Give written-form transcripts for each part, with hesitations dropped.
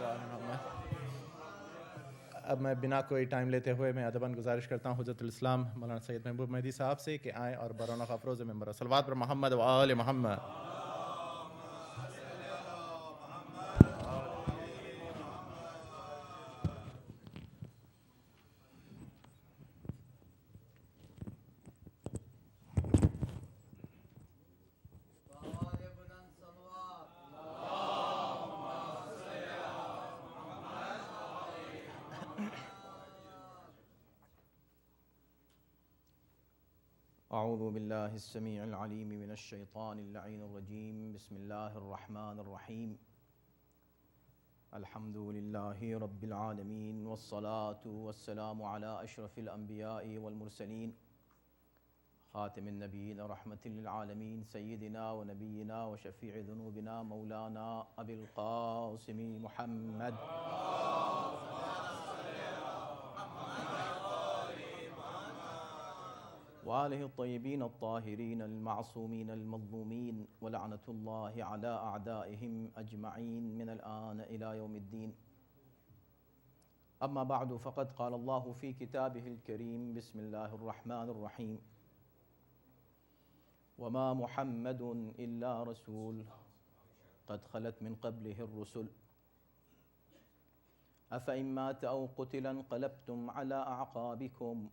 اب میں بنا کوئی ٹائم لیتے ہوئے میں ادباً گزارش کرتا ہوں حضرت الاسلام مولانا سید محبوب مہدی صاحب سے کہ آئیں اور برونق افروز ممبر صلوات پر محمد و آل محمد. اعوذ باللہ السمیع العلیم من الشیطان اللعین الرجیم. بسم اللہ الرحمن الرحیم. الحمد للہ رب العالمین والصلاة والسلام علی اشرف الانبیاء والمرسلین خاتم النبیین رحمت للعالمین سیدنا و نبینا و شفیع ذنوبنا مولانا ابی القاسم محمد وآلہ الطیبین الطاہرین المعصومین المظلومین ولعنۃ اللہ علی اعدائہم اجمعین من الآن الی یوم الدین. اما بعد فقد قال اللہ فی کتابہ الکریم. بسم اللہ الرحمن الرحیم. وما محمد الا رسول قد خلت من قبلہ الرسل افإن مات او قتل انقلبتم على اعقابکم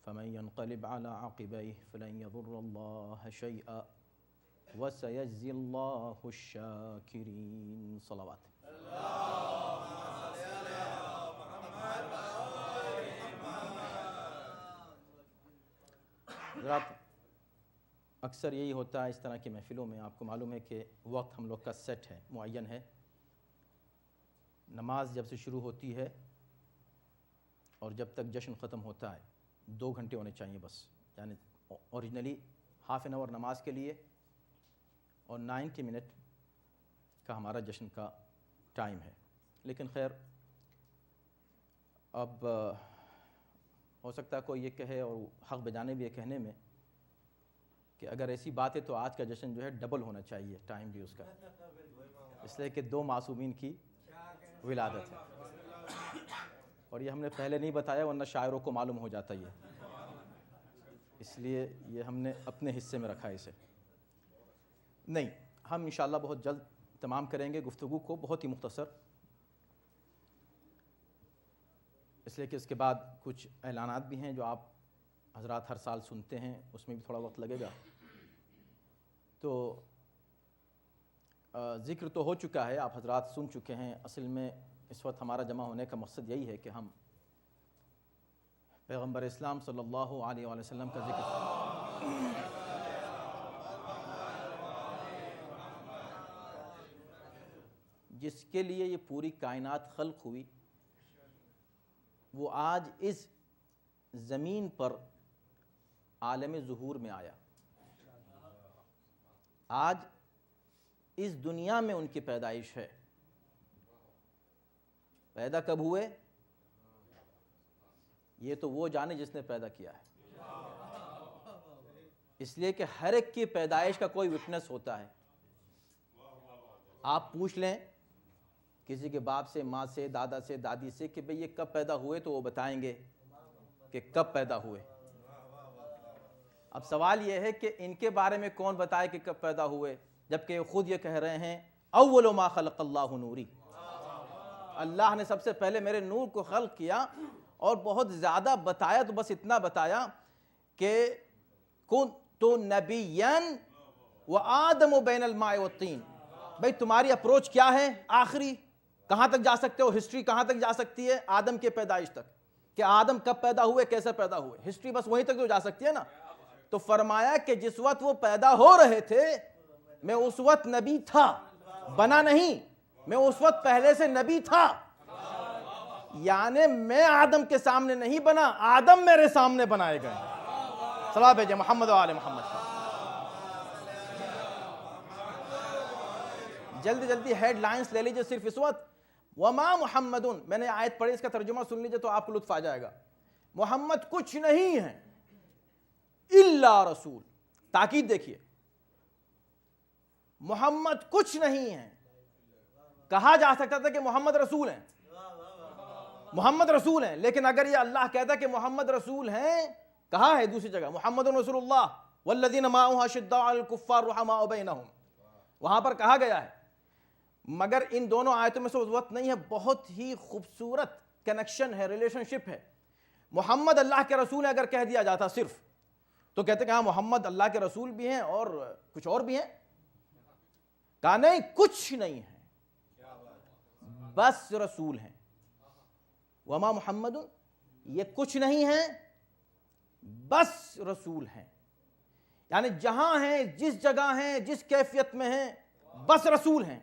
فمن ينقلب على عقبيه فلن يضر الله شيئا وسيجزي الله الشاكرين. صلوات. حضرات، اکثر یہی ہوتا ہے اس طرح کی محفلوں میں. آپ کو معلوم ہے کہ وقت ہم لوگ کا سیٹ ہے، معین ہے. نماز جب سے شروع ہوتی ہے اور جب تک جشن ختم ہوتا ہے 2 گھنٹے ہونے چاہیے بس. یعنی اوریجنلی ½ آور نماز کے لیے اور 90 منٹ کا ہمارا جشن کا ٹائم ہے. لیکن خیر، اب ہو سکتا ہے کوئی یہ کہے، اور حق بجانے بھی ہے کہنے میں، کہ اگر ایسی بات ہے تو آج کا جشن جو ہے ڈبل ہونا چاہیے ٹائم بھی اس کا، اس لیے کہ 2 معصومین کی ولادت ہے. اور یہ ہم نے پہلے نہیں بتایا ورنہ شاعروں کو معلوم ہو جاتا یہ، اس لیے یہ ہم نے اپنے حصے میں رکھا اسے. نہیں، ہم انشاءاللہ بہت جلد تمام کریں گے گفتگو کو، بہت ہی مختصر، اس لیے کہ اس کے بعد کچھ اعلانات بھی ہیں جو آپ حضرات ہر سال سنتے ہیں، اس میں بھی تھوڑا وقت لگے گا. تو ذکر تو ہو چکا ہے، آپ حضرات سن چکے ہیں. اصل میں اس وقت ہمارا جمع ہونے کا مقصد یہی ہے کہ ہم پیغمبر اسلام صلی اللہ علیہ وآلہ وسلم کا ذکر جس کے لیے یہ پوری کائنات خلق ہوئی، وہ آج اس زمین پر عالم ظہور میں آیا. آج اس دنیا میں ان کی پیدائش ہے. پیدا کب ہوئے یہ تو وہ جانے جس نے پیدا کیا ہے، اس لیے کہ ہر ایک کی پیدائش کا کوئی وٹنس ہوتا ہے. آپ پوچھ لیں کسی کے باپ سے، ماں سے، دادا سے، دادی سے کہ بھئی یہ کب پیدا ہوئے، تو وہ بتائیں گے کہ کب پیدا ہوئے. اب سوال یہ ہے کہ ان کے بارے میں کون بتائے کہ کب پیدا ہوئے، جبکہ خود یہ کہہ رہے ہیں اول ما خلق اللہ نوری. اللہ نے سب سے پہلے میرے نور کو خلق کیا، اور بہت زیادہ بتایا تو بس اتنا بتایا کہ کنت نبیا وآدم بین الماء والطین. بھئی تمہاری اپروچ کیا ہے، آخری کہاں تک جا سکتے ہو، ہسٹری کہاں تک جا سکتی ہے، آدم کے پیدائش تک، کہ آدم کب پیدا ہوئے، کیسے پیدا ہوئے، ہسٹری بس وہیں تک تو جا سکتی ہے نا. تو فرمایا کہ جس وقت وہ پیدا ہو رہے تھے میں اس وقت نبی تھا، بنا نہیں، میں اس وقت پہلے سے نبی تھا. یعنی میں آدم کے سامنے نہیں بنا، آدم میرے سامنے بنائے گئے. صلوات بھیجیں محمد و آل محمد. جلدی جلدی ہیڈ لائنز لے لیجئے صرف اس وقت. وما محمد، میں نے آیت پڑھی، اس کا ترجمہ سن لیجئے تو آپ کو لطف آ جائے گا. محمد کچھ نہیں ہے الا رسول. تاکید دیکھیے، محمد کچھ نہیں ہے کہا جا سکتا تھا کہ محمد رسول ہیں، محمد رسول ہیں، لیکن اگر یہ اللہ کہتا کہ محمد رسول ہیں، کہا ہے دوسری جگہ محمد رسول اللہ والذین معہ اشداء علی الکفار رحماء بینہم، وہاں پر کہا گیا ہے. مگر ان دونوں آیتوں میں سے اس وقت نہیں ہے. بہت ہی خوبصورت کنیکشن ہے، ریلیشن شپ ہے. محمد اللہ کے رسول اگر کہہ دیا جاتا صرف تو کہتے کہ ہاں محمد اللہ کے رسول بھی ہیں اور کچھ اور بھی ہیں. کہا نہیں، کچھ نہیں ہے، بس رسول ہیں. وما محمد، یہ کچھ نہیں ہے، بس رسول ہیں. یعنی جہاں ہیں، جس جگہ ہیں، جس کیفیت میں ہیں، بس رسول ہیں.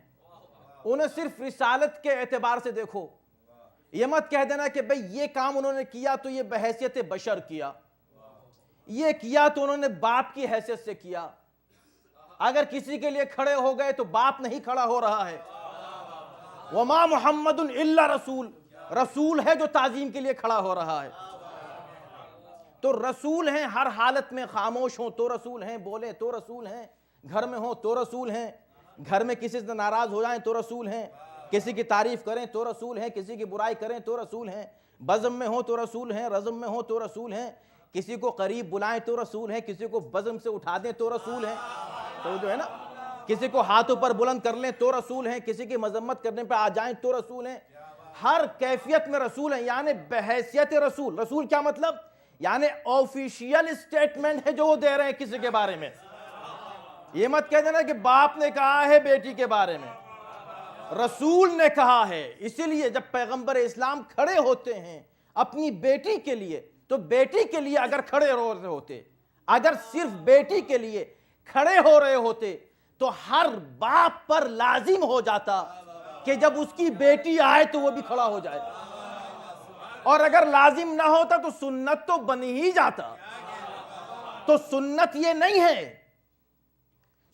انہیں صرف رسالت کے اعتبار سے دیکھو. یہ مت کہہ دینا کہ بھئی یہ کام انہوں نے کیا تو یہ بحیثیت بشر کیا، یہ کیا تو انہوں نے باپ کی حیثیت سے کیا. اگر کسی کے لیے کھڑے ہو گئے تو باپ نہیں کھڑا ہو رہا ہے. وما محمد الا رسول، رسول ہے جو تعظیم کے لیے کھڑا ہو رہا ہے. تو رسول ہیں ہر حالت میں، خاموش ہوں تو رسول ہیں، بولیں تو رسول ہیں، گھر میں ہوں تو رسول ہیں، گھر میں کسی سے ناراض ہو جائیں تو رسول ہیں، کسی کی تعریف کریں تو رسول ہیں، کسی کی برائی کریں تو رسول ہیں، بزم میں ہوں تو رسول ہیں، رزم میں ہوں تو رسول ہیں، کسی کو قریب بلائیں تو رسول ہیں، کسی کو بزم سے اٹھا دیں تو رسول ہیں. تو جو ہے نا، کسی کو ہاتھوں پر بلند کر لیں تو رسول ہیں، کسی کی مذمت کرنے پہ آ جائیں تو رسول ہیں. ہر کیفیت میں رسول ہیں. یعنی بحیثیت رسول. رسول کیا مطلب؟ یعنی آفیشیل اسٹیٹمنٹ ہے جو وہ دے رہے ہیں کسی کے بارے میں. یہ مت کہہ دینا کہ باپ نے کہا ہے بیٹی کے بارے میں، رسول نے کہا ہے. اسی لیے جب پیغمبر اسلام کھڑے ہوتے ہیں اپنی بیٹی کے لیے، تو بیٹی کے لیے اگر کھڑے ہو رہے ہوتے، اگر صرف بیٹی کے لیے کھڑے ہو رہے ہوتے تو ہر باپ پر لازم ہو جاتا کہ جب اس کی بیٹی آئے تو وہ بھی کھڑا ہو جائے. اور اگر لازم نہ ہوتا تو سنت تو بن ہی جاتا. تو سنت یہ نہیں ہے،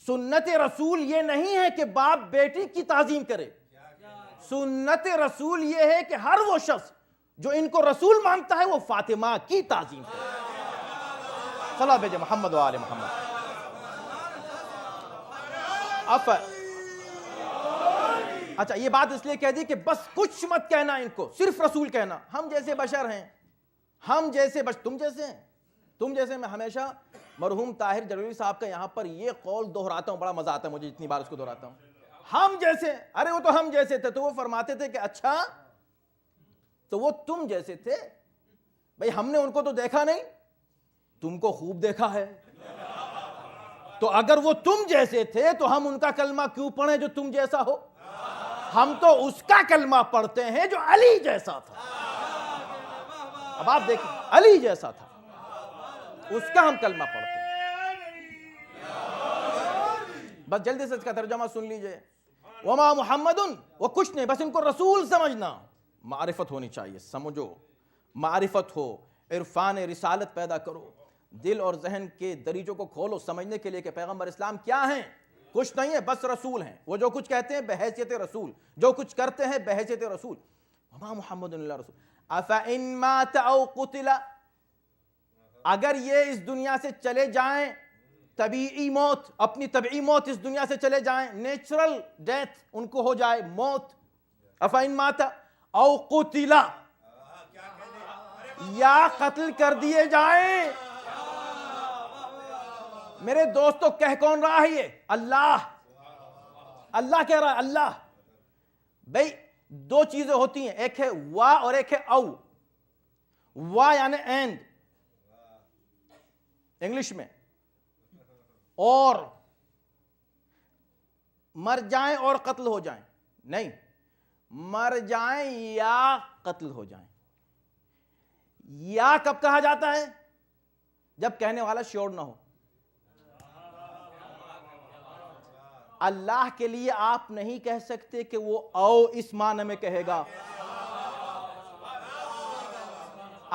سنت رسول یہ نہیں ہے کہ باپ بیٹی کی تعظیم کرے. سنت رسول یہ ہے کہ ہر وہ شخص جو ان کو رسول مانتا ہے وہ فاطمہ کی تعظیم کرے. صلی اللہ علیہ محمد و آل محمد. اچھا، یہ بات اس لیے کہہ دی کہ بس کچھ مت کہنا ان کو، صرف رسول کہنا. ہم جیسے بشر ہیں، ہم جیسے تم جیسے ہیں، تم جیسے. میں ہمیشہ مرحوم طاہر جلوی صاحب کا یہاں پر یہ قول دہراتا ہوں، بڑا مزہ آتا ہے مجھے جتنی بار اس کو دہراتا ہوں. ہم جیسے، ارے وہ تو ہم جیسے تھے. تو وہ فرماتے تھے کہ اچھا تو وہ تم جیسے تھے. بھئی ہم نے ان کو تو دیکھا نہیں، تم کو خوب دیکھا ہے. تو اگر وہ تم جیسے تھے تو ہم ان کا کلمہ کیوں پڑھیں جو تم جیسا ہو؟ ہم تو اس کا کلمہ پڑھتے ہیں جو علی جیسا تھا. اب آپ دیکھیں، علی جیسا تھا، اس کا ہم کلمہ پڑھتے ہیں. بس جلدی سے اس کا ترجمہ سن لیجئے. وما محمد، وہ کچھ نہیں، بس ان کو رسول سمجھنا. معرفت ہونی چاہیے، سمجھو، معرفت ہو، عرفان رسالت پیدا کرو، دل اور ذہن کے دریچوں کو کھولو سمجھنے کے لیے کہ پیغمبر اسلام کیا ہیں. کچھ نہیں ہے، بس رسول ہیں. وہ جو کچھ کہتے ہیں بحیثیت رسول، جو کچھ کرتے ہیں بحیثیت رسول. وما محمد الا رسول افإن مات او قتل، اگر یہ اس دنیا سے چلے جائیں، طبیعی موت، اپنی طبیعی موت اس دنیا سے چلے جائیں، نیچرل ڈیتھ ان کو ہو جائے، موت. افإن مات او قتل، یا قتل کر دیے جائیں. میرے دوستو کہہ کون رہا ہے یہ؟ اللہ. اللہ کہہ رہا ہے، اللہ. بھئی دو چیزیں ہوتی ہیں، ایک ہے وا اور ایک ہے او. وا یعنی اینڈ انگلش میں، اور مر جائیں اور قتل ہو جائیں. نہیں، مر جائیں یا قتل ہو جائیں. یا کب کہا جاتا ہے؟ جب کہنے والا شیور نہ ہو. اللہ کے لیے آپ نہیں کہہ سکتے کہ وہ او اس معنی میں کہے گا.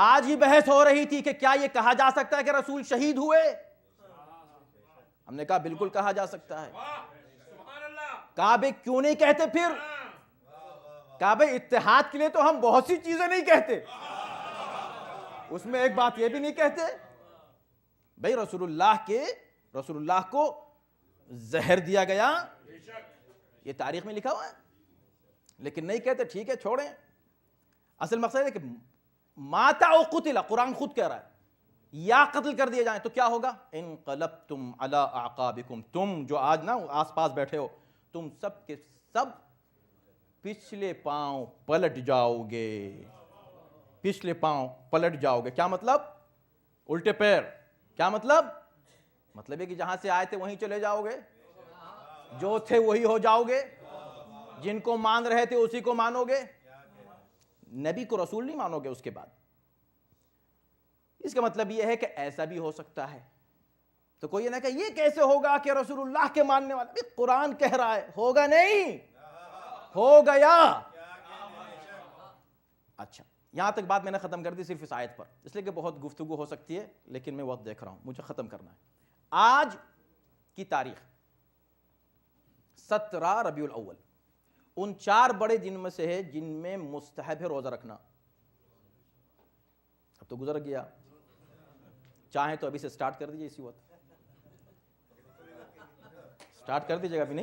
آج ہی بحث ہو رہی تھی کہ کیا یہ کہا جا سکتا ہے کہ رسول شہید ہوئے؟ ہم نے کہا بالکل کہا جا سکتا ہے. کہا بھئی کیوں نہیں کہتے پھر؟ کہا بھئی اتحاد کے لیے تو ہم بہت سی چیزیں نہیں کہتے، اس میں ایک بات یہ بھی نہیں کہتے. بھئی رسول اللہ کو زہر دیا گیا، یہ تاریخ میں لکھا ہوا ہے. لیکن نہیں کہتے ٹھیک ہے چھوڑیں. اصل مقصد ہے کہ ماتا او قتل، قرآن خود کہہ رہا ہے یا قتل کر دیے جائیں تو کیا ہوگا؟ انقلبتم علی اعقابکم، تم جو آج نا آس پاس بیٹھے ہو تم سب کے سب پچھلے پاؤں پلٹ جاؤ گے. پچھلے پاؤں پلٹ جاؤ گے کیا مطلب؟ الٹے پیر. کیا مطلب؟ مطلب ہے کہ جہاں سے آئے تھے وہیں چلے جاؤ گے، جو تھے وہی ہو جاؤ گے، جن کو مان رہے تھے اسی کو مانو گے، نبی کو رسول نہیں مانو گے اس کے بعد. اس کا مطلب یہ ہے کہ ایسا بھی ہو سکتا ہے. تو کوئی یہ نہ کہ یہ کیسے ہوگا کہ رسول اللہ کے ماننے والا، قرآن کہہ رہا ہے ہوگا نہیں، ہو گیا. اچھا یہاں تک بات میں نے ختم کر دی صرف اس آیت پر، اس لیے کہ بہت گفتگو ہو سکتی ہے لیکن میں وقت دیکھ رہا ہوں، مجھے ختم کرنا ہے. آج کی تاریخ 17 ربیع الاول ان 4 بڑے دن میں سے ہے جن میں مستحب ہے روزہ رکھنا. اب تو گزر گیا، چاہیں تو ابھی سے سٹارٹ کر دیجئے، اسی وقت سٹارٹ کر دیجئے گا. ابھی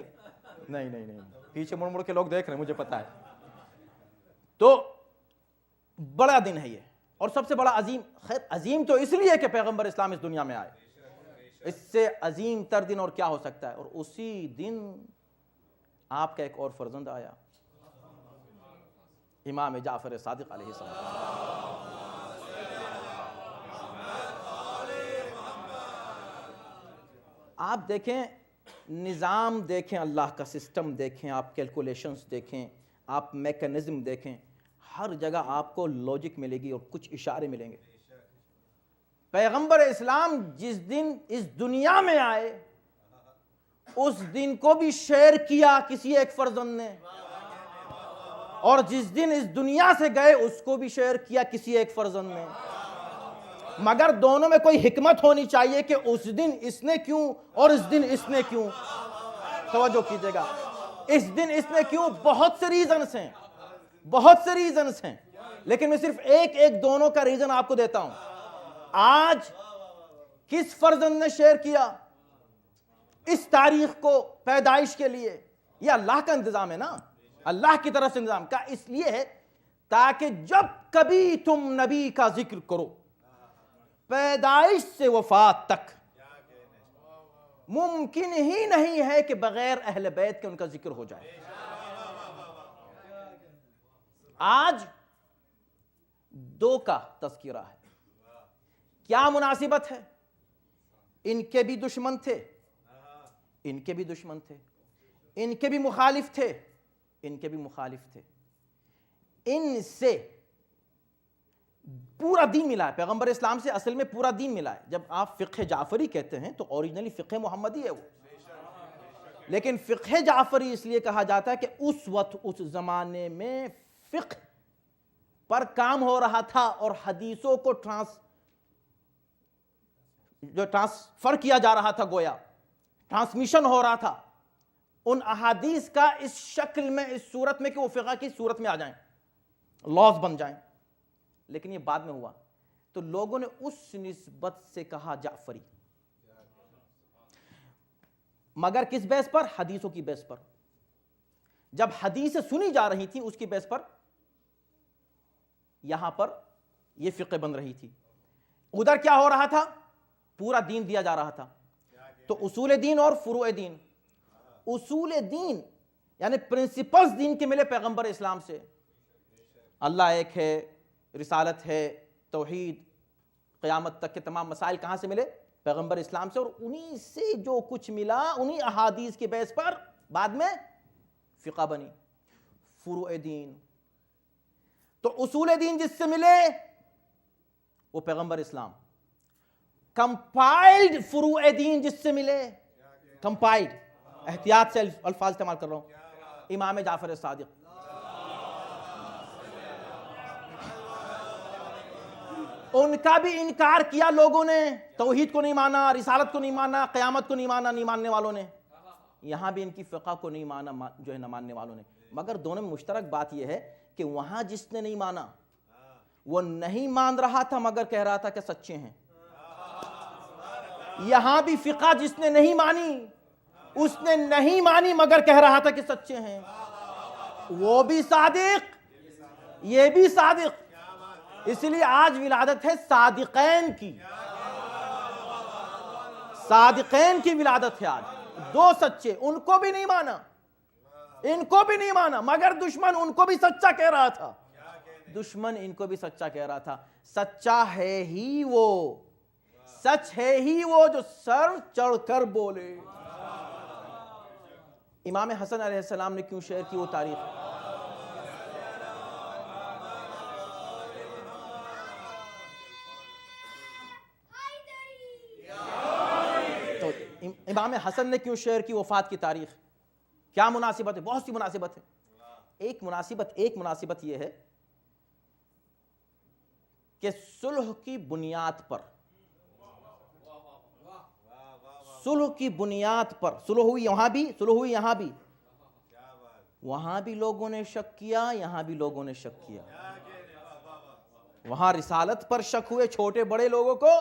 نہیں پیچھے مڑ مڑ کے لوگ دیکھ رہے ہیں مجھے پتا ہے. تو بڑا دن ہے یہ، اور سب سے بڑا عظیم. خیر عظیم تو اس لیے کہ پیغمبر اسلام اس دنیا میں آئے، اس سے عظیم تر دن اور کیا ہو سکتا ہے. اور اسی دن آپ کا ایک اور فرزند آیا، امام جعفر صادق علیہ السلام. آپ دیکھیں نظام دیکھیں، اللہ کا سسٹم دیکھیں، آپ کیلکولیشنز دیکھیں، آپ میکنزم دیکھیں، ہر جگہ آپ کو لاجک ملے گی اور کچھ اشارے ملیں گے. پیغمبر اسلام جس دن اس دنیا میں آئے اس دن کو بھی شیئر کیا کسی ایک فرزند نے، اور جس دن اس دنیا سے گئے اس کو بھی شیئر کیا کسی ایک فرزند نے. مگر دونوں میں کوئی حکمت ہونی چاہیے کہ اس دن اس نے کیوں اور اس دن اس نے کیوں. توجہ کیجئے گا، اس دن اس نے کیوں بہت سے ریزنز ہیں، لیکن میں صرف ایک دونوں کا ریزن آپ کو دیتا ہوں. آج کس فرزند نے شیئر کیا اس تاریخ کو پیدائش کے لیے؟ یہ اللہ کا انتظام ہے نا، اللہ کی طرف سے انتظام کا. اس لیے ہے تاکہ جب کبھی تم نبی کا ذکر کرو پیدائش سے وفات تک، ممکن ہی نہیں ہے کہ بغیر اہل بیت کے ان کا ذکر ہو جائے. آج 2 کا تذکرہ ہے. کیا مناسبت ہے؟ ان کے بھی دشمن تھے، ان کے بھی دشمن تھے، ان کے بھی مخالف تھے، ان کے بھی مخالف تھے. ان سے پورا دین ملا ہے. پیغمبر اسلام سے اصل میں پورا دین ملا ہے. جب آپ فقہ جعفری کہتے ہیں تو اوریجنلی فقہ محمدی ہے وہ، لیکن فقہ جعفری اس لیے کہا جاتا ہے کہ اس وقت اس زمانے میں فقہ پر کام ہو رہا تھا اور حدیثوں کو ٹرانسفر کیا جا رہا تھا، گویا ٹرانسمیشن ہو رہا تھا ان احادیث کا اس شکل میں، اس صورت میں کہ وہ فقہ کی صورت میں آ جائیں، لاز بن جائیں. لیکن یہ بعد میں ہوا تو لوگوں نے اس نسبت سے کہا جعفری. مگر کس بیس پر؟ حدیثوں کی بیس پر. جب حدیثیں سنی جا رہی تھی اس کی بیس پر یہاں پر یہ فقہ بن رہی تھی. ادھر کیا ہو رہا تھا؟ پورا دین دیا جا رہا تھا. تو اصول دین اور فروع دین. اصول دین یعنی پرنسپلز دین کے ملے پیغمبر اسلام سے. اللہ ایک ہے، رسالت ہے، توحید، قیامت تک کے تمام مسائل کہاں سے ملے؟ پیغمبر اسلام سے. اور انہی سے جو کچھ ملا انہی احادیث کے بیس پر بعد میں فقہ بنی، فروع دین. تو اصول دین جس سے ملے وہ پیغمبر اسلام. کمپائلڈ فروع دین جس سے ملے، کمپائلڈ، احتیاط سے الفاظ استعمال کر رہا ہوں، امام جعفر صادق. ان کا بھی انکار کیا لوگوں نے، توحید کو نہیں مانا، رسالت کو نہیں مانا، قیامت کو نہیں مانا، نہیں ماننے والوں نے. یہاں بھی ان کی فقہ کو نہیں مانا جو ہے نہ ماننے والوں نے. مگر دونوں میں مشترک بات یہ ہے کہ وہاں جس نے نہیں مانا وہ نہیں مان رہا تھا مگر کہہ رہا تھا کہ سچے ہیں. یہاں بھی فقہ جس نے نہیں مانی اس نے نہیں مانی مگر کہہ رہا تھا کہ سچے ہیں. وہ بھی صادق، یہ بھی صادق، اس لیے آج ولادت ہے صادقین کی، صادقین کی ولادت ہے آج، دو سچے، ان کو بھی نہیں مانا، ان کو بھی نہیں مانا، مگر دشمن ان کو بھی سچا کہہ رہا تھا، دشمن ان کو بھی سچا کہہ رہا تھا۔ سچا ہے ہی وہ، سچ ہے ہی وہ جو سر چڑھ کر بولے۔ امام حسن علیہ السلام نے کیوں شیئر کی وہ تاریخ؟ تو امام حسن نے کیوں شیئر کی وفات کی تاریخ؟ کیا مناسبت ہے؟ بہت سی مناسبت ہے۔ ایک مناسبت یہ ہے کہ صلح کی بنیاد پر، صلح کی بنیاد پر، صلح ہوئی وہاں بھی، صلح ہوئی یہاں بھی، وہاں بھی لوگوں نے شک کیا، یہاں بھی لوگوں نے شک کیا، وہاں رسالت پر شک ہوئے چھوٹے بڑے لوگوں کو،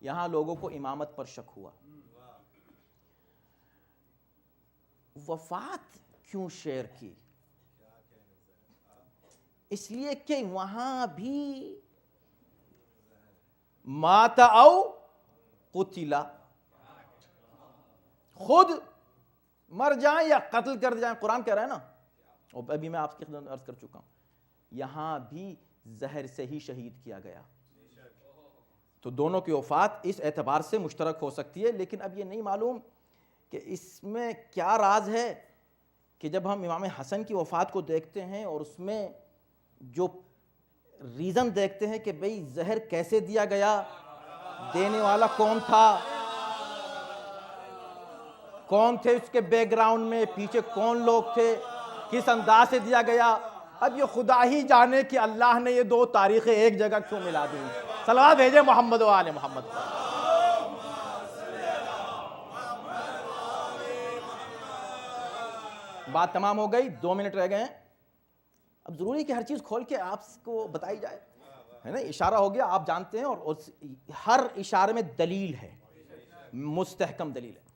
یہاں لوگوں کو امامت پر شک ہوا۔ وفات کیوں شیئر کی؟ اس لیے کہ وہاں بھی مات او قتلا، خود مر جائیں یا قتل کر جائیں، قرآن کہہ رہا ہے نا، اور ابھی میں آپ کی خدمت عرض کر چکا ہوں، یہاں بھی زہر سے ہی شہید کیا گیا۔ تو دونوں کی وفات اس اعتبار سے مشترک ہو سکتی ہے، لیکن اب یہ نہیں معلوم کہ اس میں کیا راز ہے کہ جب ہم امام حسن کی وفات کو دیکھتے ہیں اور اس میں جو ریزن دیکھتے ہیں کہ بھئی زہر کیسے دیا گیا، دینے والا کون تھا، کون تھے اس کے بیک گراؤنڈ میں، پیچھے کون لوگ تھے، کس انداز سے دیا گیا، اب یہ خدا ہی جانے کہ اللہ نے یہ دو تاریخیں ایک جگہ کیوں ملا دی۔ صلوات بھیجے محمد و آل محمد پر۔ بات تمام ہو گئی، 2 منٹ رہ گئے ہیں۔ اب ضروری کہ ہر چیز کھول کے آپ کو بتائی جائے، ہے نا، اشارہ ہو گیا، آپ جانتے ہیں، اور ہر اشارے میں دلیل ہے، مستحکم دلیل ہے۔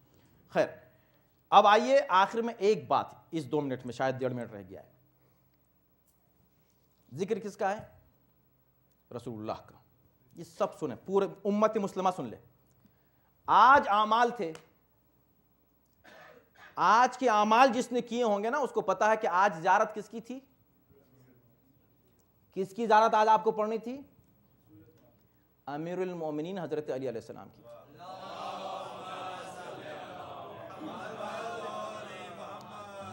خیر، اب آئیے آخر میں ایک بات، اس 2 منٹ میں شاید 1.5 منٹ رہ گیا ہے، ذکر کس کا ہے؟ رسول اللہ کا۔ یہ سب سنیں، پورے امت مسلمہ سن لے۔ آج اعمال تھے، آج کے اعمال جس نے کیے ہوں گے نا، اس کو پتا ہے کہ آج زیارت کس کی تھی؟ کس کی زیارت آج آپ کو پڑھنی تھی؟ امیر المومنین حضرت علی علیہ السلام کی۔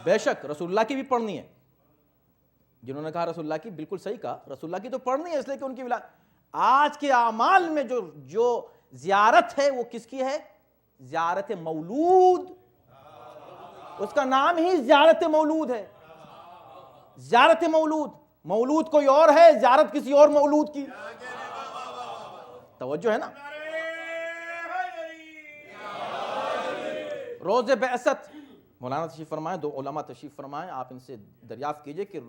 بے شک رسول اللہ کی بھی پڑھنی ہے، جنہوں نے کہا رسول اللہ کی، بالکل صحیح کہا، رسول اللہ کی تو پڑھنی ہے، اس لیے کہ ان کی ولادت۔ آج کے اعمال میں جو زیارت ہے وہ کس کی ہے؟ زیارت مولود، اس کا نام ہی زیارت مولود ہے۔ زیارت مولود، مولود کوئی اور ہے، زیارت کسی اور مولود کی۔ توجہ ہے نا؟ روز بعثت، مولانا تشریف فرمائیں، 2 علماء تشریف فرمائیں، آپ ان سے دریافت کیجئے کہ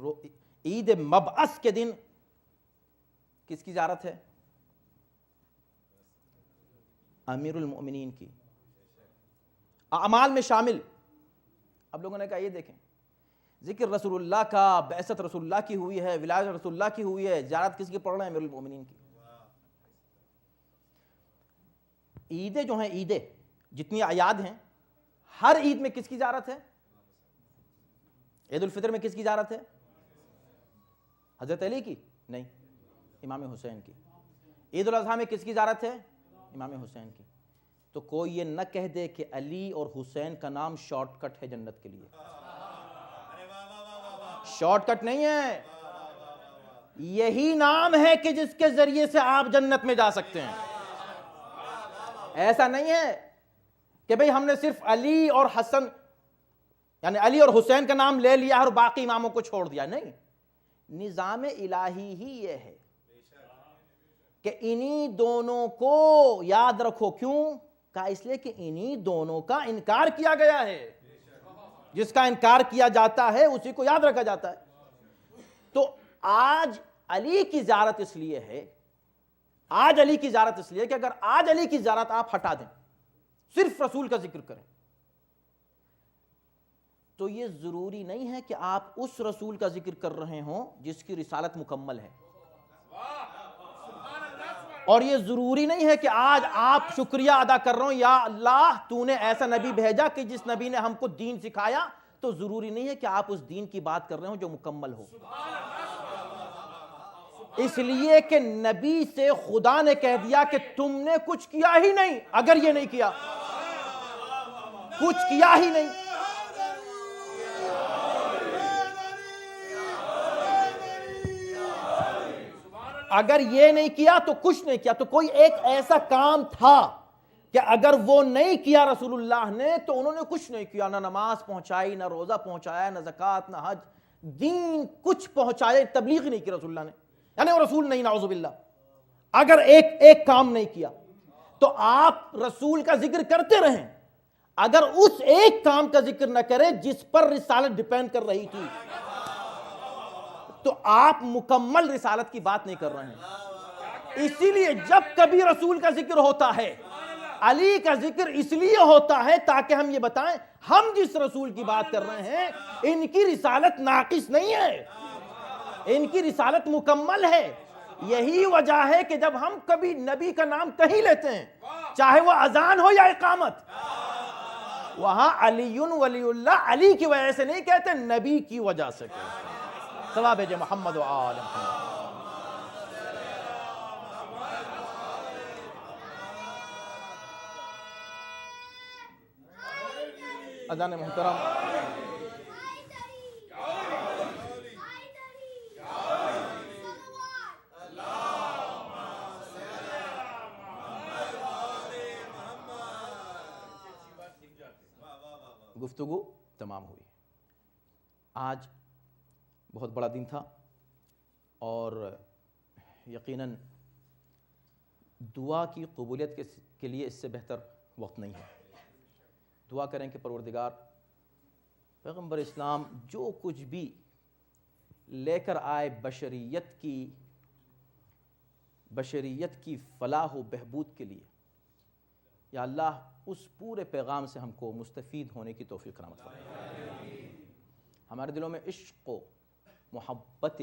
عید مبعث کے دن کس کی زیارت ہے؟ امیر المؤمنین کی، اعمال میں شامل۔ اب لوگوں نے کہا یہ دیکھیں، ذکر رسول اللہ کا، بعثت رسول اللہ کی ہوئی ہے، ولادت رسول اللہ کی ہوئی ہے، زیارت کس کی پڑھ رہے ہیں؟ امیر المؤمنین کی۔ عیدیں جو ہیں، عیدیں جتنی اعیاد ہیں، ہر عید میں کس کی زیارت ہے؟ عید الفطر میں کس کی زیارت ہے؟ حضرت علی کی؟ نہیں، امام حسین کی۔ عید الاضحیٰ میں کس کی زیارت ہے؟ امام حسین کی۔ تو کوئی یہ نہ کہہ دے کہ علی اور حسین کا نام شارٹ کٹ ہے جنت کے لیے، شارٹ کٹ نہیں ہے، یہی نام ہے کہ جس کے ذریعے سے آپ جنت میں جا سکتے ہیں۔ ایسا نہیں ہے کہ بھئی ہم نے صرف علی اور حسن، یعنی علی اور حسین کا نام لے لیا اور باقی اماموں کو چھوڑ دیا، نہیں، نظام الہی ہی یہ ہے کہ انہی دونوں کو یاد رکھو۔ کیوں کہا؟ اس لیے کہ انہی دونوں کا انکار کیا گیا ہے، جس کا انکار کیا جاتا ہے اسی کو یاد رکھا جاتا ہے۔ تو آج علی کی زیارت اس لیے ہے، آج علی کی زیارت اس لیے کہ اگر آج علی کی زیارت آپ ہٹا دیں، صرف رسول کا ذکر کریں، تو یہ ضروری نہیں ہے کہ آپ اس رسول کا ذکر کر رہے ہوں جس کی رسالت مکمل ہے، اور یہ ضروری نہیں ہے کہ آج آپ شکریہ ادا کر رہے ہوں یا اللہ تو نے ایسا نبی بھیجا کہ جس نبی نے ہم کو دین سکھایا، تو ضروری نہیں ہے کہ آپ اس دین کی بات کر رہے ہوں جو مکمل ہو، اس لیے کہ نبی سے خدا نے کہہ دیا کہ تم نے کچھ کیا ہی نہیں اگر یہ نہیں کیا، کچھ کیا ہی نہیں۔ اگر یہ نہیں کیا تو کچھ نہیں کیا، تو کوئی ایک ایسا کام تھا کہ اگر وہ نہیں کیا رسول اللہ نے تو انہوں نے کچھ نہیں کیا، نہ نماز پہنچائی، نہ روزہ پہنچایا، نہ زکوٰۃ، نہ حج، دین کچھ پہنچائے، تبلیغ نہیں کی رسول اللہ نے، یعنی وہ رسول نہیں، نعوذ باللہ۔ اگر ایک کام نہیں کیا تو آپ رسول کا ذکر کرتے رہیں، اگر اس ایک کام کا ذکر نہ کریں جس پر رسالت ڈیپینڈ کر رہی تھی تو آپ مکمل رسالت کی بات نہیں کر رہے ہیں۔ اسی لیے جب کبھی رسول کا ذکر ہوتا ہے، علی کا ذکر اس لیے ہوتا ہے تاکہ ہم یہ بتائیں ہم جس رسول کی بات کر رہے ہیں ان کی رسالت ناقص نہیں ہے، ان کی رسالت مکمل ہے۔ یہی وجہ ہے کہ جب ہم کبھی نبی کا نام کہیں لیتے ہیں، چاہے وہ اذان ہو یا اقامت، وہاں علی ولی اللہ علی کی وجہ سے نہیں کہتے، نبی کی وجہ سے کہتے ہیں۔ ثواب ہے محمد و آل محمد۔ اذان محترم، گفتگو تمام ہوئی۔ آج بہت بڑا دن تھا اور یقیناً دعا کی قبولیت کے لیے اس سے بہتر وقت نہیں ہے۔ دعا کریں کہ پروردگار پیغمبر اسلام جو کچھ بھی لے کر آئے بشریت کی فلاح و بہبود کے لیے، یا اللہ اس پورے پیغام سے ہم کو مستفید ہونے کی توفیق کرامت فرمائے۔ ہمارے دلوں میں عشق و محبت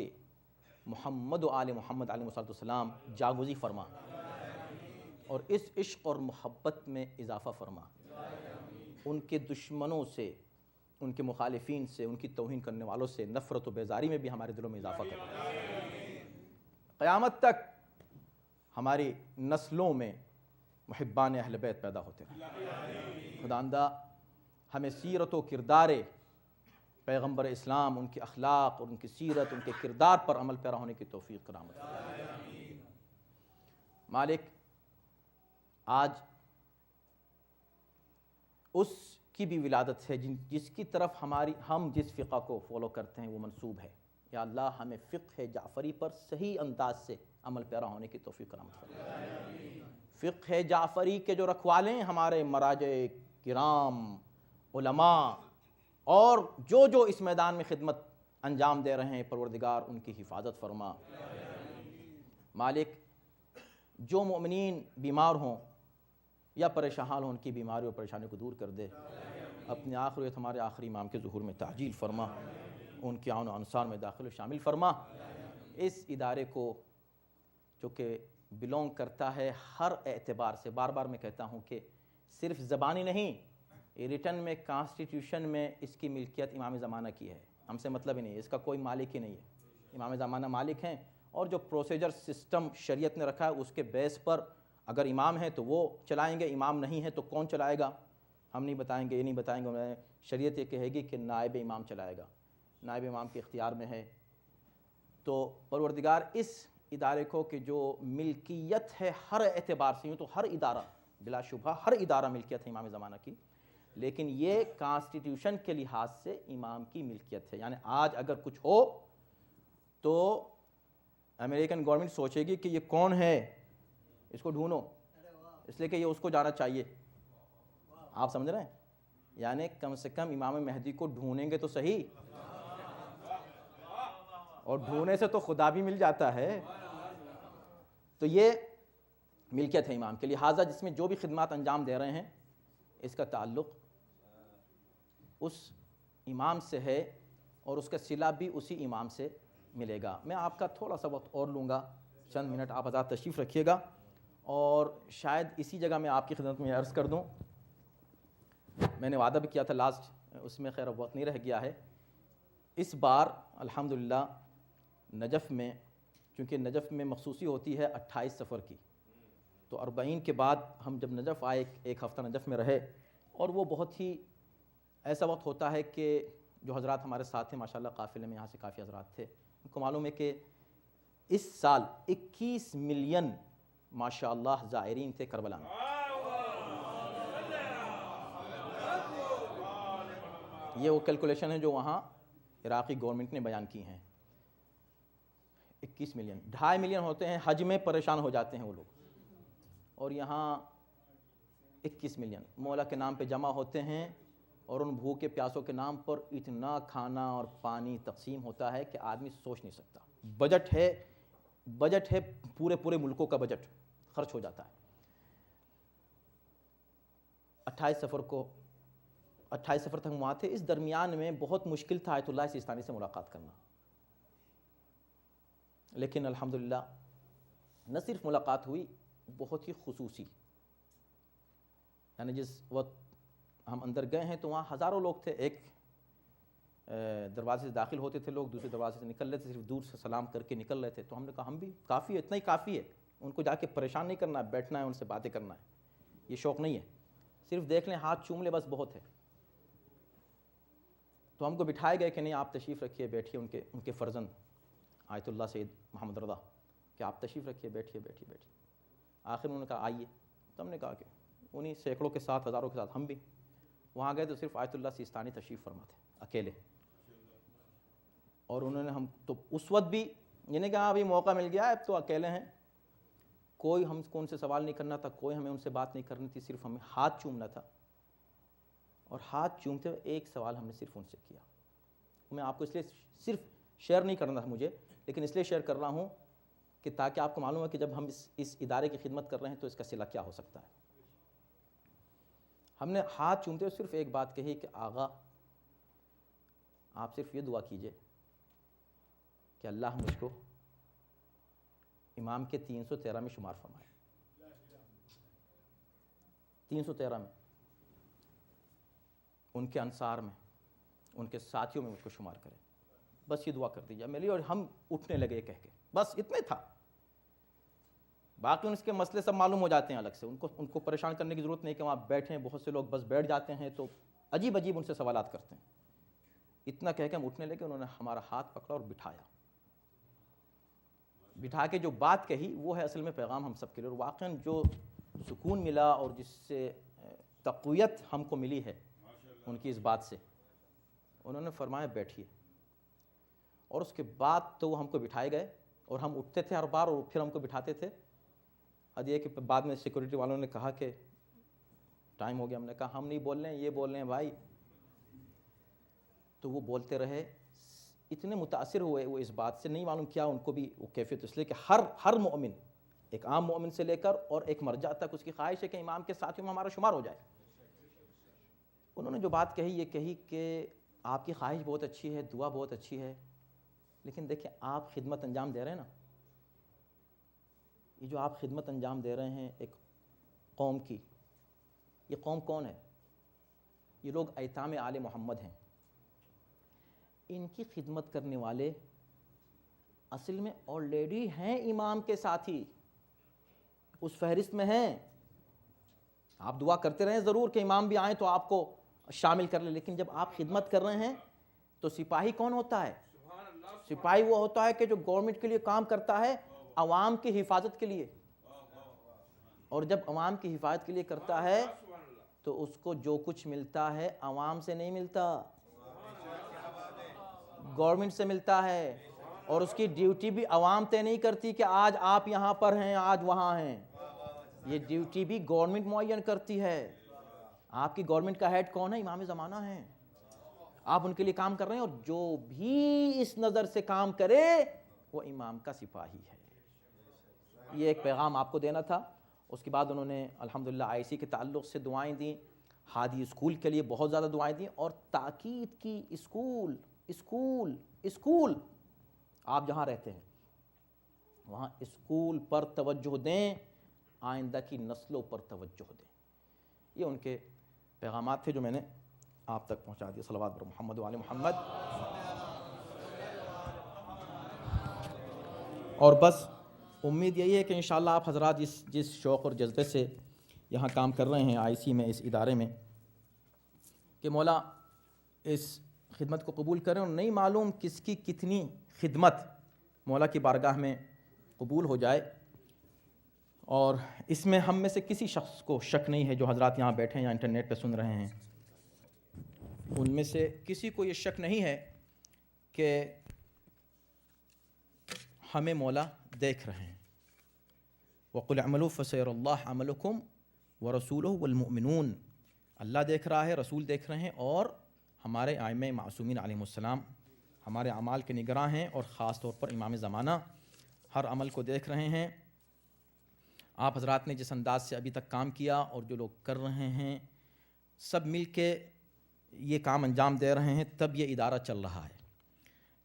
محمد و آل محمد علیہ السلام جاگزی فرما، اور اس عشق اور محبت میں اضافہ فرما، ان کے دشمنوں سے، ان کے مخالفین سے، ان کی توہین کرنے والوں سے نفرت و بیزاری میں بھی ہمارے دلوں میں اضافہ کرنا، قیامت تک ہماری نسلوں میں محبان اہل بیت پیدا ہوتے رہیں۔ خداوندہ ہمیں سیرت و کردار پیغمبر اسلام، ان کے اخلاق اور ان کی سیرت، ان کے کردار پر عمل پیرا ہونے کی توفیق کرامت فرمائے۔ مالک، آج اس کی بھی ولادت ہے جس کی طرف ہم جس فقہ کو فالو کرتے ہیں وہ منسوب ہے۔ یا اللہ ہمیں فقہ جعفری پر صحیح انداز سے عمل پیرا ہونے کی توفیق کرامت فرمائے۔ فقہ جعفری کے جو رکھوالے ہیں ہمارے مراجع کرام، علماء، اور جو اس میدان میں خدمت انجام دے رہے ہیں، پروردگار ان کی حفاظت فرما۔ مالک، جو مومنین بیمار ہوں یا پریشان ہوں، ان کی بیماری اور پریشانی کو دور کر دے۔ اپنے آخریت ہمارے آخری امام کے ظہور میں تعجیل فرما، ان کے عون و انصار میں داخل و شامل فرما۔ اس ادارے کو جو کہ بلونگ کرتا ہے ہر اعتبار سے، بار بار میں کہتا ہوں کہ صرف زبانی نہیں، ریٹن میں کانسٹیٹیوشن میں اس کی ملکیت امام زمانہ کی ہے، ہم سے مطلب ہی نہیں ہے، اس کا کوئی مالک ہی نہیں ہے، امام زمانہ مالک ہیں، اور جو پروسیجر سسٹم شریعت نے رکھا ہے اس کے بیس پر اگر امام ہیں تو وہ چلائیں گے، امام نہیں ہے تو کون چلائے گا؟ ہم نہیں بتائیں گے، یہ نہیں بتائیں گے، شریعت یہ کہے گی کہ نائب امام چلائے گا، نائب امام کے اختیار میں ہے۔ تو پروردگار اس ادارے کو کہ جو ملکیت ہے ہر اعتبار سے، یوں تو ہر ادارہ بلا شبہ ہر ادارہ ملکیت ہے امام زمانہ کی، لیکن یہ کانسٹیٹیوشن کے لحاظ سے امام کی ملکیت ہے۔ یعنی آج اگر کچھ ہو تو امریکن گورنمنٹ سوچے گی کہ یہ کون ہے، اس کو ڈھونڈو، اس لیے کہ یہ اس کو جانا چاہیے۔ آپ سمجھ رہے ہیں؟ یعنی کم سے کم امام مہدی کو ڈھونڈیں گے تو صحیح، اور ڈھونڈنے سے تو خدا بھی مل جاتا ہے۔ تو یہ ملکیت ہے امام کے، لہٰذا جس میں جو بھی خدمات انجام دے رہے ہیں اس کا تعلق اس امام سے ہے اور اس کا صلہ بھی اسی امام سے ملے گا. میں آپ کا تھوڑا سا وقت اور لوں گا, چند منٹ آپ حضرات تشریف رکھیے گا, اور شاید اسی جگہ میں آپ کی خدمت میں عرض کر دوں, میں نے وعدہ بھی کیا تھا لاسٹ, اس میں خیر وقت نہیں رہ گیا ہے. اس بار الحمدللہ نجف میں, چونکہ نجف میں مخصوصی ہوتی ہے 28 صفر کی, تو 40 کے بعد ہم جب نجف آئے, ایک ہفتہ نجف میں رہے, اور وہ بہت ہی ایسا وقت ہوتا ہے کہ جو حضرات ہمارے ساتھ ہیں ماشاءاللہ قافلے میں یہاں سے کافی حضرات تھے, ان کو معلوم ہے کہ اس سال 21 ملین ماشاءاللہ زائرین تھے کربلا میں. یہ وہ کیلکولیشن ہے جو وہاں عراقی گورنمنٹ نے بیان کی ہیں. 21 ملین, 2.5 ملین ہوتے ہیں حج میں پریشان ہو جاتے ہیں وہ لوگ, اور یہاں 21 ملین مولا کے نام پہ جمع ہوتے ہیں, اور ان بھوکے پیاسوں کے نام پر اتنا کھانا اور پانی تقسیم ہوتا ہے کہ آدمی سوچ نہیں سکتا. بجٹ ہے پورے ملکوں کا بجٹ خرچ ہو جاتا ہے. 28 سفر تک ہم وہاں تھے. اس درمیان میں بہت مشکل تھا آیت اللہ سیستانی سے ملاقات کرنا, لیکن الحمدللہ نہ صرف ملاقات ہوئی, بہت ہی خصوصی, یعنی جس وقت ہم اندر گئے ہیں تو وہاں ہزاروں لوگ تھے. ایک دروازے سے داخل ہوتے تھے لوگ, دوسرے دروازے سے نکل رہے تھے, صرف دور سے سلام کر کے نکل رہے تھے. تو ہم نے کہا ہم بھی کافی ہے, اتنا ہی کافی ہے, ان کو جا کے پریشان نہیں کرنا ہے, بیٹھنا ہے, ان سے باتیں کرنا ہے, یہ شوق نہیں ہے, صرف دیکھ لیں, ہاتھ چوم لیں, بس بہت ہے. تو ہم کو بٹھائے گئے کہ نہیں آپ تشریف رکھیے, بیٹھیے. ان کے فرزند آیت اللہ سید محمد رضا کہ آپ تشریف رکھیے, بیٹھیے. آخر انہوں نے کہا آئیے. تو ہم نے کہا کہ انہیں سینکڑوں کے ساتھ, ہزاروں کے ساتھ ہم بھی وہاں گئے, تو صرف آیت اللہ سیستانی تشریف فرما تھے اکیلے. اور انہوں نے ہم تو اس وقت بھی یہ نہیں کہا ابھی موقع مل گیا ہے اب تو اکیلے ہیں, کوئی ہم کو ان سے سوال نہیں کرنا تھا, کوئی ہمیں ان سے بات نہیں کرنی تھی, صرف ہمیں ہاتھ چومنا تھا. اور ہاتھ چومتے ہوئے ایک سوال ہم نے صرف ان سے کیا. میں آپ کو اس لیے صرف شیئر نہیں کرنا تھا مجھے, لیکن اس لیے شیئر کر رہا ہوں کہ تاکہ آپ کو معلوم ہے کہ جب ہم اس ادارے کی خدمت کر رہے ہیں تو اس کا صلہ کیا ہو سکتا ہے. ہم نے ہاتھ چومتے ہوئے صرف ایک بات کہی کہ آغا آپ صرف یہ دعا کیجئے کہ اللہ مجھ کو امام کے 313 میں شمار فرمائے. 313 میں, ان کے انصار میں, ان کے ساتھیوں میں مجھ کو شمار کرے, بس یہ دعا کر دیجیے میرے لیے. اور ہم اٹھنے لگے کہہ کے, بس اتنے تھا. باقی ان کے مسئلے سب معلوم ہو جاتے ہیں الگ سے, ان کو پریشان کرنے کی ضرورت نہیں کہ وہاں بیٹھیں. بہت سے لوگ بس بیٹھ جاتے ہیں تو عجیب ان سے سوالات کرتے ہیں. اتنا کہہ کے ہم اٹھنے لگے, انہوں نے ہمارا ہاتھ پکڑا اور بٹھایا. بٹھا کے جو بات کہی وہ ہے اصل میں پیغام ہم سب کے لیے. اور واقعاً جو سکون ملا اور جس سے تقویت ہم کو ملی ہے ان کی اس بات سے, انہوں نے فرمایا بیٹھیے. اور اس کے بعد تو وہ ہم کو بٹھائے گئے, اور ہم اٹھتے تھے ہر بار اور پھر ہم کو بٹھاتے تھے. اب یہ کہ بعد میں سیکورٹی والوں نے کہا کہ ٹائم ہو گیا. ہم نے کہا ہم نہیں بول رہے ہیں, یہ بول رہے ہیں بھائی. تو وہ بولتے رہے, اتنے متاثر ہوئے وہ اس بات سے, نہیں معلوم کیا ان کو بھی وہ کیفیت, اس لیے کہ ہر مومن, ایک عام مومن سے لے کر اور ایک مرجع تک, اس کی خواہش ہے کہ امام کے ساتھیوں میں ہمارا شمار ہو جائے. انہوں نے جو بات کہی یہ کہی کہ آپ کی خواہش بہت اچھی ہے, دعا بہت اچھی ہے, لیکن دیکھیں آپ خدمت انجام دے رہے ہیں نا, یہ جو آپ خدمت انجام دے رہے ہیں ایک قوم کی, یہ قوم کون ہے؟ یہ لوگ ایتام آل محمد ہیں. ان کی خدمت کرنے والے اصل میں آلریڈی ہیں امام کے ساتھی, اس فہرست میں ہیں. آپ دعا کرتے رہیں ضرور کہ امام بھی آئیں تو آپ کو شامل کر لیں, لیکن جب آپ خدمت کر رہے ہیں تو سپاہی کون ہوتا ہے؟ سپاہی وہ ہوتا ہے کہ جو گورنمنٹ کے لیے کام کرتا ہے عوام کی حفاظت کے لیے, اور جب عوام کی حفاظت کے لیے کرتا ہے تو اس کو جو کچھ ملتا ہے عوام سے نہیں ملتا, گورنمنٹ سے ملتا ہے. اور اس کی ڈیوٹی بھی عوام طے نہیں کرتی کہ آج آپ یہاں پر ہیں آج وہاں ہیں, یہ ڈیوٹی بھی گورنمنٹ معین کرتی ہے. آپ کی گورنمنٹ کا ہیڈ کون ہے؟ امام زمانہ ہیں. آپ ان کے لیے کام کر رہے ہیں, اور جو بھی اس نظر سے کام کرے وہ امام کا سپاہی ہے. یہ ایک پیغام آپ کو دینا تھا. اس کے بعد انہوں نے الحمدللہ آئی سی کے تعلق سے دعائیں دیں. ہادی اسکول کے لیے بہت زیادہ دعائیں دیں اور تاکید کی اسکول اسکول اسکول آپ جہاں رہتے ہیں وہاں اسکول پر توجہ دیں، آئندہ کی نسلوں پر توجہ دیں۔ یہ ان کے پیغامات تھے جو میں نے آپ تک پہنچا دیے۔ صلوات بر محمد و آل محمد۔ اور بس امید یہی ہے کہ انشاءاللہ آپ حضرات جس شوق اور جذبے سے یہاں کام کر رہے ہیں آئی سی میں، اس ادارے میں، کہ مولا اس خدمت کو قبول کریں، اور نہیں معلوم کس کی کتنی خدمت مولا کی بارگاہ میں قبول ہو جائے۔ اور اس میں ہم میں سے کسی شخص کو شک نہیں ہے، جو حضرات یہاں بیٹھے ہیں یا انٹرنیٹ پہ سن رہے ہیں، ان میں سے کسی کو یہ شک نہیں ہے کہ ہمیں مولا دیکھ رہے ہیں۔ وَقُلْ اعْمَلُوا فَسَيَرَى اللَّهُ عَمَلَكُمْ وَرَسُولُهُ وَالْمُؤْمِنُونَ، اللہ دیکھ رہا ہے، رسول دیکھ رہے ہیں، اور ہمارے ائمہ معصومین علیہم السلام ہمارے اعمال کے نگراں ہیں، اور خاص طور پر امام زمانہ ہر عمل کو دیکھ رہے ہیں۔ آپ حضرات نے جس انداز سے ابھی تک کام کیا اور جو لوگ کر رہے ہیں، سب مل کے یہ کام انجام دے رہے ہیں، تب یہ ادارہ چل رہا ہے۔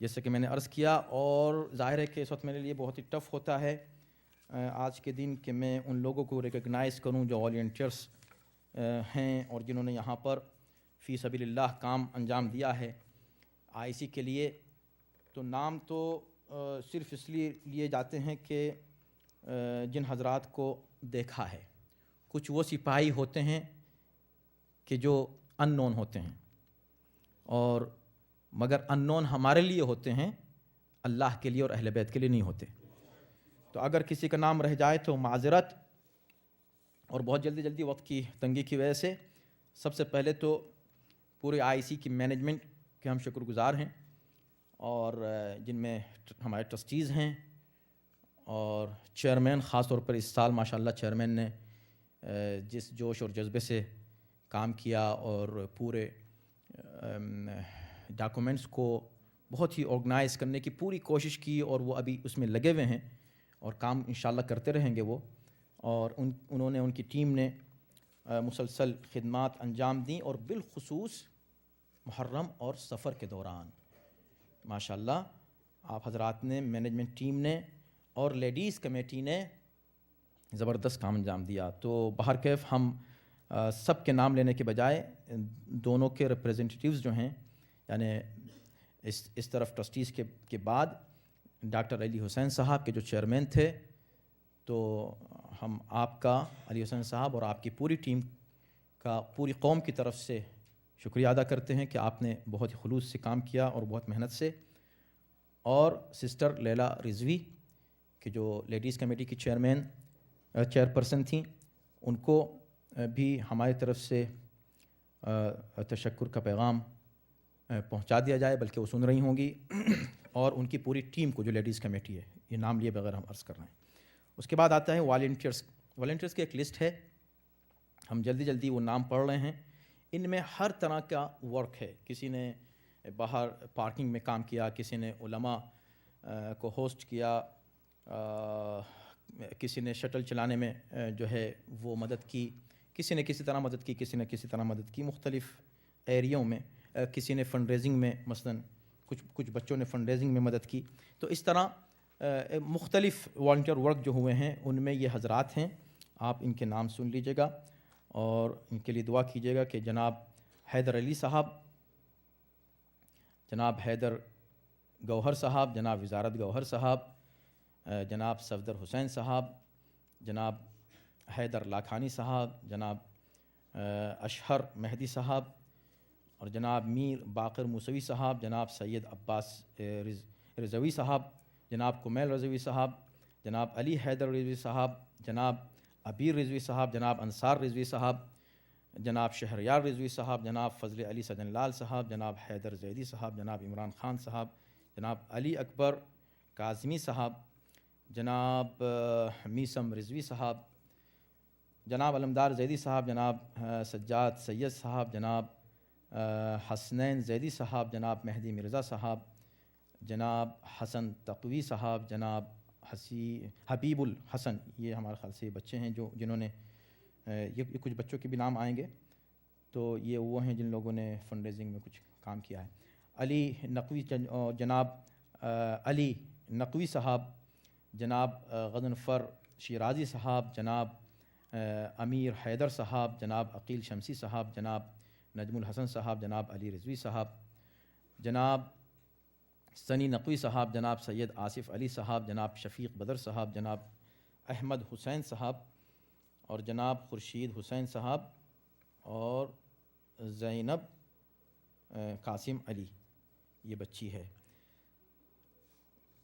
جیسے کہ میں نے عرض کیا، اور ظاہر ہے کہ اس وقت میرے لیے بہت ہی ٹف ہوتا ہے آج کے دن کہ میں ان لوگوں کو ریکگنائز کروں جو والنٹیئرس ہیں اور جنہوں نے یہاں پر فی سبیل اللہ کام انجام دیا ہے آئی سی کے لیے۔ تو نام تو صرف اس لیے لیے جاتے ہیں کہ جن حضرات کو دیکھا ہے۔ کچھ وہ سپاہی ہوتے ہیں کہ جو ان نون ہوتے ہیں، اور مگر ان نون ہمارے لیے ہوتے ہیں، اللہ کے لیے اور اہل بیت کے لیے نہیں ہوتے۔ تو اگر کسی کا نام رہ جائے تو معذرت، اور بہت جلدی وقت کی تنگی کی وجہ سے سب سے پہلے تو پورے آئی سی کی مینجمنٹ کے ہم شکر گزار ہیں، اور جن میں ہمارے ٹرسٹیز ہیں اور چیئرمین، خاص طور پر اس سال ماشاءاللہ چیئرمین نے جس جوش اور جذبے سے کام کیا اور پورے ڈاکومنٹس کو بہت ہی آرگنائز کرنے کی پوری کوشش کی، اور وہ ابھی اس میں لگے ہوئے ہیں اور کام انشاءاللہ کرتے رہیں گے وہ، اور انہوں نے، ان کی ٹیم نے مسلسل خدمات انجام دیں، اور بالخصوص محرم اور سفر کے دوران ماشاءاللہ آپ حضرات نے، مینجمنٹ ٹیم نے اور لیڈیز کمیٹی نے زبردست کام انجام دیا۔ تو بہرکیف ہم سب کے نام لینے کے بجائے دونوں کے ریپریزنٹیٹیوز جو ہیں، یعنی اس طرف ٹرسٹیز کے بعد ڈاکٹر علی حسین صاحب کے جو چیئرمین تھے، تو ہم آپ کا، علی حسین صاحب اور آپ کی پوری ٹیم کا پوری قوم کی طرف سے شکریہ ادا کرتے ہیں کہ آپ نے بہت ہی خلوص سے کام کیا اور بہت محنت سے۔ اور سسٹر لیلا رضوی کہ جو لیڈیز کمیٹی کی چیئرپرسن تھیں، ان کو بھی ہماری طرف سے تشکر کا پیغام پہنچا دیا جائے، بلکہ وہ سن رہی ہوں گی، اور ان کی پوری ٹیم کو جو لیڈیز کمیٹی ہے، یہ نام لیے بغیر ہم عرض کر رہے ہیں۔ اس کے بعد آتا ہے والنٹیئرس کی ایک لسٹ ہے، ہم جلدی وہ نام پڑھ رہے ہیں۔ ان میں ہر طرح کا ورک ہے، کسی نے باہر پارکنگ میں کام کیا، کسی نے علماء کو ہوسٹ کیا، کسی نے شٹل چلانے میں جو ہے وہ مدد کی، کسی نے کسی طرح مدد کی، کسی نے کسی طرح مدد کی مختلف ایریوں میں، کسی نے فنڈ ریزنگ میں، مثلا کچھ بچوں نے فنڈ ریزنگ میں مدد کی۔ تو اس طرح مختلف والنٹیئر ورک جو ہوئے ہیں، ان میں یہ حضرات ہیں، آپ ان کے نام سن لیجیے گا اور ان کے لیے دعا کیجیے گا کہ جناب حیدر علی صاحب، جناب حیدر گوہر صاحب، جناب وزارت گوہر صاحب، جناب صفدر حسین صاحب، جناب حیدر لاکھانی صاحب، جناب اشہر مہدی صاحب، اور جناب میر باقر موسوی صاحب، جناب سید عباس رضوی صاحب، جناب کمیل رضوی صاحب، جناب علی حیدر رضوی صاحب، جناب عبیر رضوی صاحب، جناب انصار رضوی صاحب، جناب شہریار رضوی صاحب، جناب فضل علی سجن لال صاحب، جناب حیدر زیدی صاحب، جناب عمران خان صاحب، جناب علی اکبر کاظمی صاحب، جناب میسم رضوی صاحب، جناب علمدار زیدی صاحب، جناب سجاد سید صاحب، جناب حسنین زیدی صاحب، جناب مہدی مرزا صاحب، جناب حسن تقوی صاحب، جناب حبیب الحسن، یہ ہمارے خیال سے یہ بچے ہیں جنہوں نے یہ کچھ بچوں کے بھی نام آئیں گے، تو یہ وہ ہیں جن لوگوں نے فنڈ ریزنگ میں کچھ کام کیا ہے. علی نقوی جناب علی نقوی صاحب، جناب غضنفر شیرازی صاحب، جناب امیر حیدر صاحب، جناب عقیل شمسی صاحب، جناب نجم الحسن صاحب، جناب علی رضوی صاحب، جناب سنی نقوی صاحب، جناب سید آصف علی صاحب، جناب شفیق بدر صاحب، جناب احمد حسین صاحب، اور جناب خورشید حسین صاحب، اور زینب قاسم علی. یہ بچی ہے.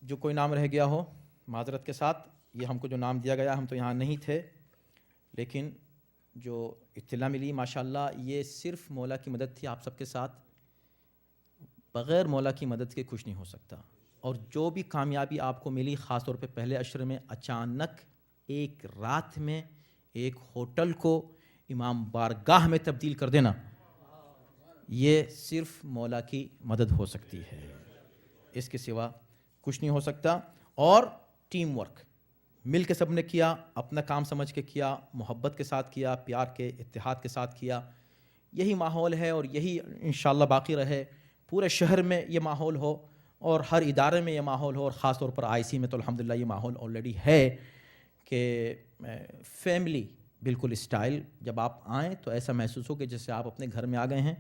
جو کوئی نام رہ گیا ہو معذرت کے ساتھ. یہ ہم کو جو نام دیا گیا، ہم تو یہاں نہیں تھے، لیکن جو اطلاع ملی ماشاءاللہ یہ صرف مولا کی مدد تھی آپ سب کے ساتھ. بغیر مولا کی مدد کے کچھ نہیں ہو سکتا. اور جو بھی کامیابی آپ کو ملی، خاص طور پہ پہلے عشرے میں، اچانک ایک رات میں ایک ہوٹل کو امام بارگاہ میں تبدیل کر دینا، یہ صرف مولا کی مدد ہو سکتی ہے، اس کے سوا کچھ نہیں ہو سکتا. اور ٹیم ورک مل کے سب نے کیا، اپنا کام سمجھ کے کیا، محبت کے ساتھ کیا، پیار کے اتحاد کے ساتھ کیا. یہی ماحول ہے اور یہی انشاءاللہ باقی رہے. پورے شہر میں یہ ماحول ہو اور ہر ادارے میں یہ ماحول ہو، اور خاص طور پر آئی سی میں تو الحمدللہ یہ ماحول آلریڈی ہے کہ فیملی بالکل اسٹائل. جب آپ آئیں تو ایسا محسوس ہو کہ جیسے آپ اپنے گھر میں آ گئے ہیں،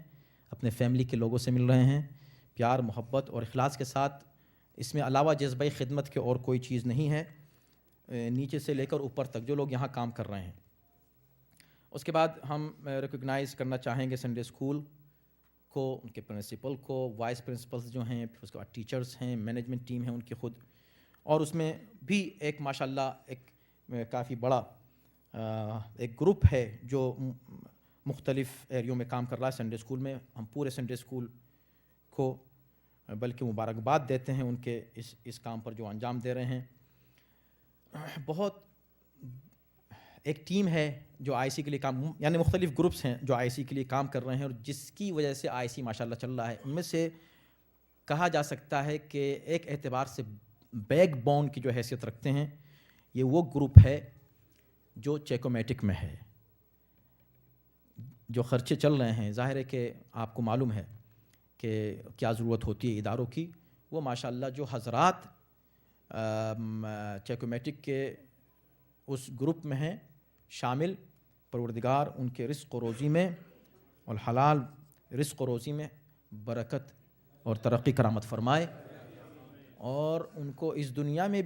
اپنے فیملی کے لوگوں سے مل رہے ہیں، پیار محبت اور اخلاص کے ساتھ. اس میں علاوہ جذبہ خدمت کے اور کوئی چیز نہیں ہے، نیچے سے لے کر اوپر تک جو لوگ یہاں کام کر رہے ہیں. اس کے بعد ہم ریکگنائز کرنا چاہیں گے سنڈے اسکول کو، ان کے پرنسپل کو، وائس پرنسپلز جو ہیں، پھر اس کے بعد ٹیچرز ہیں، مینجمنٹ ٹیم ہے ان کی خود. اور اس میں بھی ایک ماشاءاللہ ایک کافی بڑا ایک گروپ ہے جو مختلف ایریوں میں کام کر رہا ہے سنڈے اسکول میں. ہم پورے سنڈے اسکول کو بلکہ مبارکباد دیتے ہیں ان کے اس کام پر جو انجام دے رہے ہیں. بہت ایک ٹیم ہے جو آئی سی کے لیے کام، یعنی مختلف گروپس ہیں جو آئی سی کے لیے کام کر رہے ہیں، اور جس کی وجہ سے آئی سی ماشاءاللہ چل رہا ہے. ان میں سے کہا جا سکتا ہے کہ ایک اعتبار سے بیک بون کی جو حیثیت رکھتے ہیں، یہ وہ گروپ ہے جو چیکومیٹک میں ہے. جو خرچے چل رہے ہیں، ظاہر ہے کہ آپ کو معلوم ہے کہ کیا ضرورت ہوتی ہے اداروں کی. وہ ماشاءاللہ جو حضرات چیکومیٹک کے اس گروپ میں ہیں شامل، پروردگار ان کے رزق و روزی میں اور حلال رزق و روزی میں برکت اور ترقی کرامت فرمائے، اور ان کو اس دنیا میں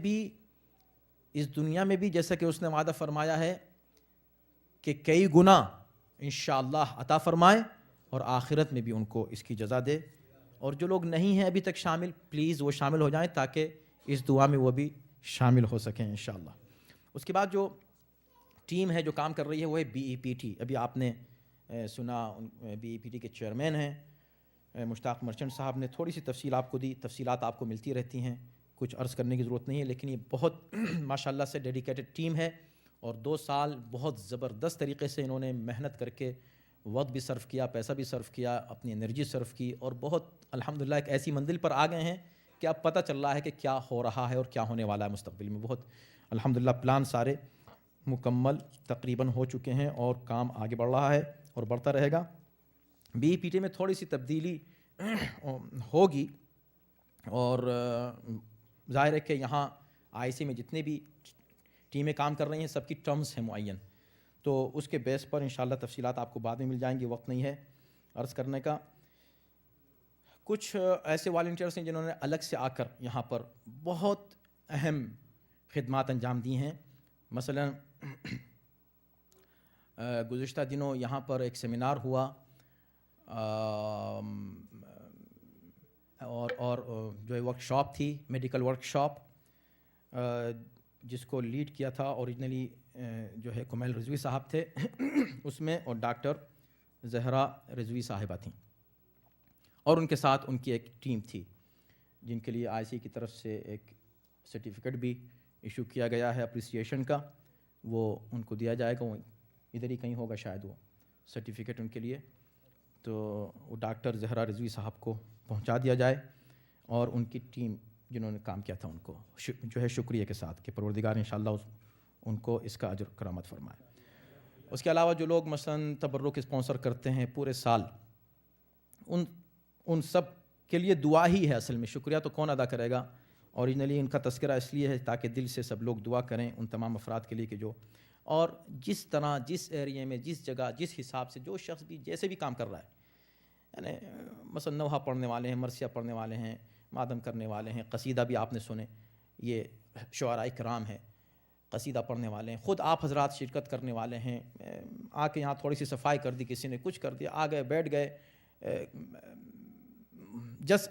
بھی جیسا کہ اس نے وعدہ فرمایا ہے کہ کئی گنا انشاءاللہ عطا فرمائے، اور آخرت میں بھی ان کو اس کی جزا دے. اور جو لوگ نہیں ہیں ابھی تک شامل، پلیز وہ شامل ہو جائیں تاکہ اس دعا میں وہ بھی شامل ہو سکیں انشاءاللہ. اس کے بعد جو ٹیم ہے جو کام کر رہی ہے وہ ہے بی ای پی ٹی. ابھی آپ نے سنا بی ای پی ٹی کے چیئرمین ہیں مشتاق مرچنٹ صاحب نے تھوڑی سی تفصیل آپ کو دی. تفصیلات آپ کو ملتی رہتی ہیں، کچھ عرض کرنے کی ضرورت نہیں ہے، لیکن یہ بہت ماشاءاللہ سے ڈیڈیکیٹڈ ٹیم ہے. اور 2 سال بہت زبردست طریقے سے انہوں نے محنت کر کے وقت بھی صرف کیا، پیسہ بھی صرف کیا، اپنی انرجی صرف کی، اور بہت الحمدللہ ایک ایسی منزل پر آ گئے ہیں کہ اب پتہ چل رہا ہے کہ کیا ہو رہا ہے اور کیا ہونے والا ہے مستقبل میں. بہت الحمدللہ پلان سارے مکمل تقریباً ہو چکے ہیں اور کام آگے بڑھ رہا ہے اور بڑھتا رہے گا. بی ای پی ٹی میں تھوڑی سی تبدیلی ہوگی، اور ظاہر ہے کہ یہاں آئی سی میں جتنے بھی ٹیمیں کام کر رہی ہیں سب کی ٹرمز ہیں معین، تو اس کے بیس پر انشاءاللہ تفصیلات آپ کو بعد میں مل جائیں گی، وقت نہیں ہے عرض کرنے کا. کچھ ایسے والنٹیئرس ہیں جنہوں نے الگ سے آ کر یہاں پر بہت اہم خدمات انجام دی ہیں. مثلا گزشتہ دنوں یہاں پر ایک سیمینار ہوا، اور جو ورک شاپ تھی، میڈیکل ورک شاپ، جس کو لیڈ کیا تھا اوریجنلی جو ہے کمیل رضوی صاحب تھے اس میں، اور ڈاکٹر زہرا رضوی صاحبہ تھیں، اور ان کے ساتھ ان کی ایک ٹیم تھی جن کے لیے آئی سی کی طرف سے ایک سرٹیفکیٹ بھی ایشو کیا گیا ہے اپریسیشن کا. وہ ان کو دیا جائے گا، وہ ادھر ہی کہیں ہوگا شاید وہ سرٹیفکیٹ ان کے لیے، تو وہ ڈاکٹر زہرا رضوی صاحب کو پہنچا دیا جائے، اور ان کی ٹیم جنہوں نے کام کیا تھا ان کو جو ہے شکریہ کے ساتھ کہ پروردگار انشاءاللہ ان کو اس کا اجر کرامت فرمائے. اس کے علاوہ جو لوگ مثلاً تبرک اسپانسر کرتے ہیں پورے سال، ان سب کے لیے دعا ہی ہے اصل میں، شکریہ تو کون ادا کرے گا. اوریجنلی ان کا تذکرہ اس لیے ہے تاکہ دل سے سب لوگ دعا کریں ان تمام افراد کے لیے کہ جو، اور جس طرح جس ایریے میں جس جگہ جس حساب سے جو شخص بھی جیسے بھی کام کر رہا ہے، یعنی مثلا نوحہ پڑھنے والے ہیں، مرثیہ پڑھنے والے ہیں، مادم کرنے والے ہیں، قصیدہ بھی آپ نے سنے، یہ شعراء کرام ہیں، قصیدہ پڑھنے والے ہیں، خود آپ حضرات شرکت کرنے والے ہیں، آ کے یہاں تھوڑی سی صفائی کر دی، کسی نے کچھ کر دیا، آ گئے بیٹھ گئے، جس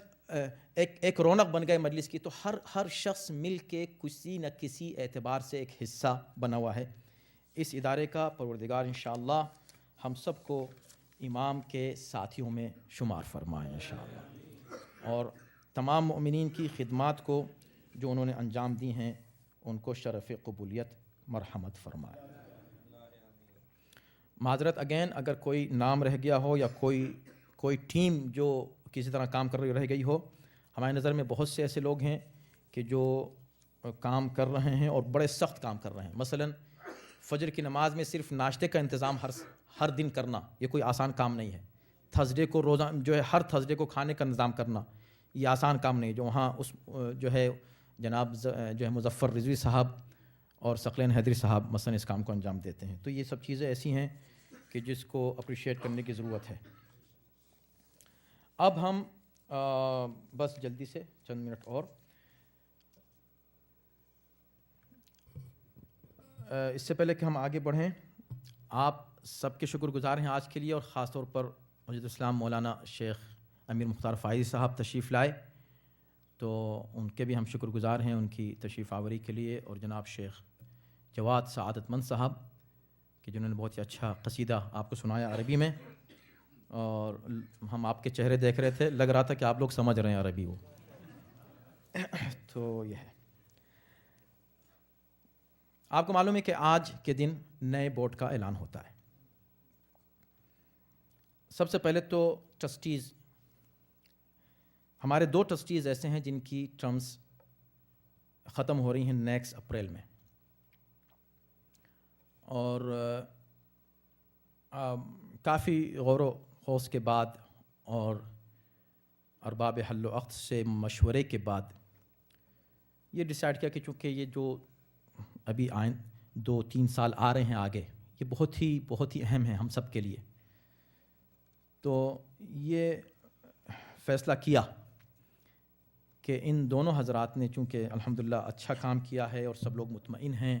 ایک رونق بن گئے مجلس کی. تو ہر شخص مل کے کسی نہ کسی اعتبار سے ایک حصہ بنا ہوا ہے اس ادارے کا. پروردگار انشاءاللہ ہم سب کو امام کے ساتھیوں میں شمار فرمائے انشاءاللہ، اور تمام مؤمنین کی خدمات کو جو انہوں نے انجام دی ہیں ان کو شرف قبولیت مرحمت فرمائے. معذرت اگین اگر کوئی نام رہ گیا ہو یا کوئی ٹیم جو کسی طرح کام کر رہی رہ گئی ہو. ہماری نظر میں بہت سے ایسے لوگ ہیں کہ جو کام کر رہے ہیں اور بڑے سخت کام کر رہے ہیں. مثلا فجر کی نماز میں صرف ناشتے کا انتظام ہر دن کرنا یہ کوئی آسان کام نہیں ہے. تھرسڈے کو روزہ جو ہے ہر تھرسڈے کو کھانے کا انتظام کرنا یہ آسان کام نہیں ہے. جو وہاں اس جو ہے جناب جو ہے مظفر رضوی صاحب اور ثقلین حیدری صاحب مثلا اس کام کو انجام دیتے ہیں. تو یہ سب چیزیں ایسی ہیں کہ جس کو اپریشیٹ کرنے کی ضرورت ہے. اب ہم بس جلدی سے چند منٹ اور اس سے پہلے کہ ہم آگے بڑھیں، آپ سب کے شکر گزار ہیں آج کے لیے، اور خاص طور پر حجت الاسلام مولانا شیخ امیر مختار فائزی صاحب تشریف لائے، تو ان کے بھی ہم شکر گزار ہیں ان کی تشریف آوری کے لیے. اور جناب شیخ جواد سعادت مند صاحب کہ جنہوں نے بہت ہی اچھا قصیدہ آپ کو سنایا عربی میں، اور ہم آپ کے چہرے دیکھ رہے تھے، لگ رہا تھا کہ آپ لوگ سمجھ رہے ہیں عربی وہ. تو یہ ہے. آپ کو معلوم ہے کہ آج کے دن نئے بورڈ کا اعلان ہوتا ہے. سب سے پہلے تو ٹرسٹیز، ہمارے 2 ٹرسٹیز ایسے ہیں جن کی ٹرمز ختم ہو رہی ہیں نیکسٹ اپریل میں، اور کافی غور و خوض کے بعد اور ارباب حل و عقد سے مشورے کے بعد یہ ڈیسائیڈ کیا کہ چونکہ یہ جو ابھی 2-3 سال آ رہے ہیں آگے، یہ بہت ہی اہم ہے ہم سب کے لیے. تو یہ فیصلہ کیا کہ ان دونوں حضرات نے چونکہ الحمدللہ اچھا کام کیا ہے اور سب لوگ مطمئن ہیں،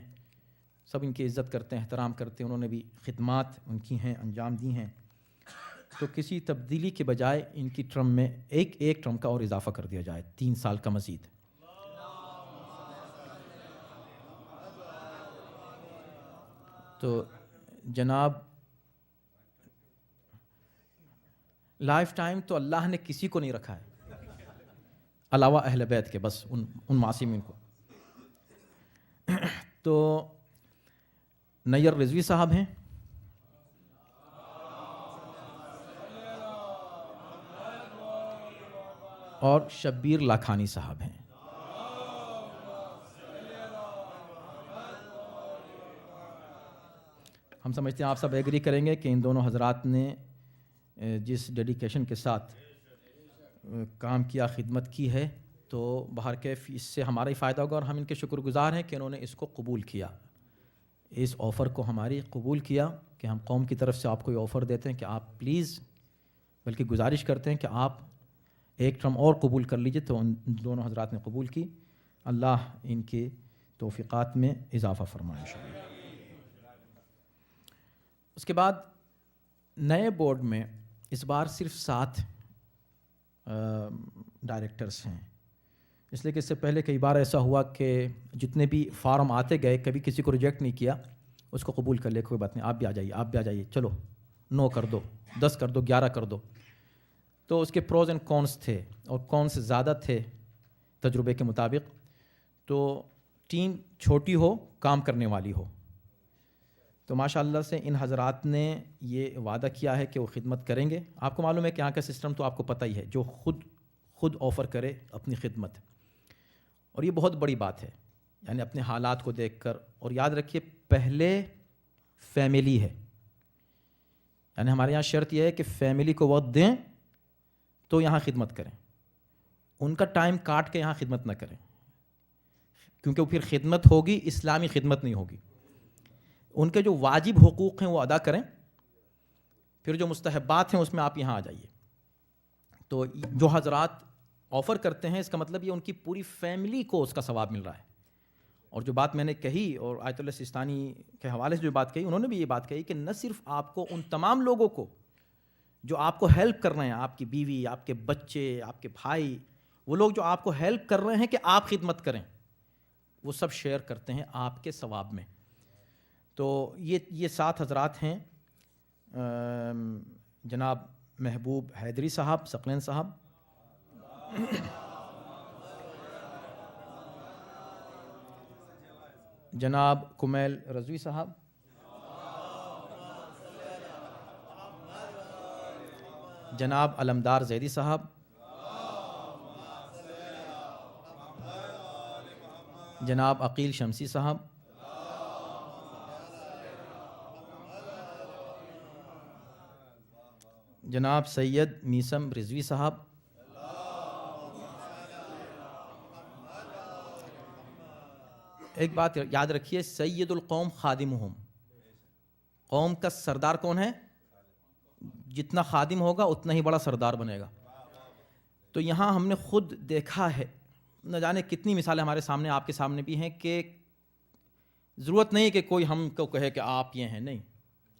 سب ان کی عزت کرتے ہیں، احترام کرتے ہیں، انہوں نے بھی خدمات ان کی ہیں انجام دی ہیں، تو کسی تبدیلی کے بجائے ان کی ٹرم میں ایک ٹرم کا اور اضافہ کر دیا جائے، 3 سال کا مزید. تو جناب لائف ٹائم تو اللہ نے کسی کو نہیں رکھا ہے علاوہ اہل بیت کے، بس ان معصومین کو. تو نیر رضوی صاحب ہیں، اور شبیر لاکھانی صاحب ہیں. ہم سمجھتے ہیں آپ سب ایگری کریں گے کہ ان دونوں حضرات نے جس ڈیڈیکیشن کے ساتھ کام کیا، خدمت کی ہے، تو بہر کیف اس سے ہمارا ہی فائدہ ہوگا، اور ہم ان کے شکر گزار ہیں کہ انہوں نے اس کو قبول کیا، اس آفر کو ہماری قبول کیا کہ ہم قوم کی طرف سے آپ کو یہ آفر دیتے ہیں کہ آپ پلیز، بلکہ گزارش کرتے ہیں کہ آپ ایک ٹرم اور قبول کر لیجئے. تو ان دونوں حضرات نے قبول کی. اللہ ان کے توفیقات میں اضافہ فرمائے انشاءاللہ. اس کے بعد نئے بورڈ میں اس بار صرف 7 ڈائریکٹرز ہیں، اس لیے کہ اس سے پہلے کئی بار ایسا ہوا کہ جتنے بھی فارم آتے گئے کبھی کسی کو ریجیکٹ نہیں کیا، اس کو قبول کر لے، کوئی بات نہیں، آپ بھی آ جائیے، چلو 9 کر دو، 10 کر دو، 11 کر دو. تو اس کے پروز اینڈ کونس تھے، اور کونس زیادہ تھے تجربے کے مطابق. تو ٹیم چھوٹی ہو، کام کرنے والی ہو. تو ماشاءاللہ سے ان حضرات نے یہ وعدہ کیا ہے کہ وہ خدمت کریں گے. آپ کو معلوم ہے کہ یہاں کا سسٹم تو آپ کو پتہ ہی ہے، جو خود آفر کرے اپنی خدمت، اور یہ بہت بڑی بات ہے، یعنی اپنے حالات کو دیکھ کر. اور یاد رکھیے پہلے فیملی ہے، یعنی ہمارے یہاں شرط یہ ہے کہ فیملی کو وقت دیں تو یہاں خدمت کریں، ان کا ٹائم کاٹ کے یہاں خدمت نہ کریں، کیونکہ پھر خدمت ہوگی اسلامی خدمت نہیں ہوگی۔ ان کے جو واجب حقوق ہیں وہ ادا کریں، پھر جو مستحبات ہیں اس میں آپ یہاں آ جائیے۔ تو جو حضرات آفر کرتے ہیں اس کا مطلب یہ ان کی پوری فیملی کو اس کا ثواب مل رہا ہے۔ اور جو بات میں نے کہی اور آیت اللہ سستانی کے حوالے سے جو بات کہی، انہوں نے بھی یہ بات کہی کہ نہ صرف آپ کو، ان تمام لوگوں کو جو آپ کو ہیلپ کر رہے ہیں، آپ کی بیوی، آپ کے بچے، آپ کے بھائی، وہ لوگ جو آپ کو ہیلپ کر رہے ہیں کہ آپ خدمت کریں، وہ سب شیئر کرتے ہیں آپ کے ثواب میں۔ تو یہ 7 حضرات ہیں، جناب محبوب حیدری صاحب ثقلین صاحب، جناب کمیل رضوی صاحب، جناب علمدار زیدی صاحب، جناب عقیل شمسی صاحب، جناب سید میسم رضوی صاحب، ایک بات یاد رکھیے، سید القوم خادمہم، قوم کا سردار کون ہے؟ جتنا خادم ہوگا اتنا ہی بڑا سردار بنے گا۔ تو یہاں ہم نے خود دیکھا ہے، نہ جانے کتنی مثالیں ہمارے سامنے، آپ کے سامنے بھی ہیں، کہ ضرورت نہیں کہ کوئی ہم کو کہے کہ آپ یہ ہیں، نہیں،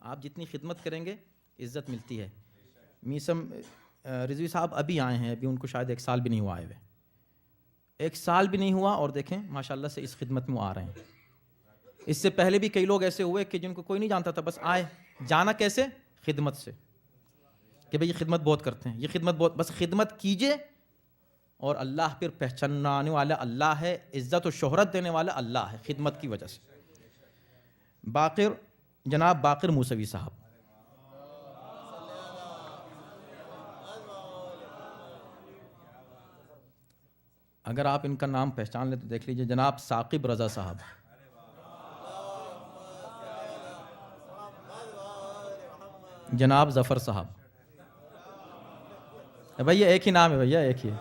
آپ جتنی خدمت کریں گے عزت ملتی ہے۔ میسم رضوی صاحب ابھی آئے ہیں، ابھی ان کو شاید 1 سال بھی نہیں ہوا آئے ہوئے، 1 سال بھی نہیں ہوا، اور دیکھیں ماشاءاللہ سے اس خدمت میں وہ آ رہے ہیں۔ اس سے پہلے بھی کئی لوگ ایسے ہوئے کہ جن کو کوئی نہیں جانتا تھا، بس آئے، جانا کیسے؟ خدمت سے، کہ بھئی یہ خدمت بہت کرتے ہیں، یہ خدمت بہت، بس خدمت کیجئے، اور اللہ پھر پہچاننے والا اللہ ہے، عزت و شہرت دینے والا اللہ ہے خدمت کی وجہ سے۔ باقر، جناب باقر موسوی صاحب، اگر آپ ان کا نام پہچان لیں تو دیکھ لیجئے، جناب ثاقب رضا صاحب، جناب ظفر صاحب، بھیا ایک ہی نام ہے، بھیا ایک ہی ہے،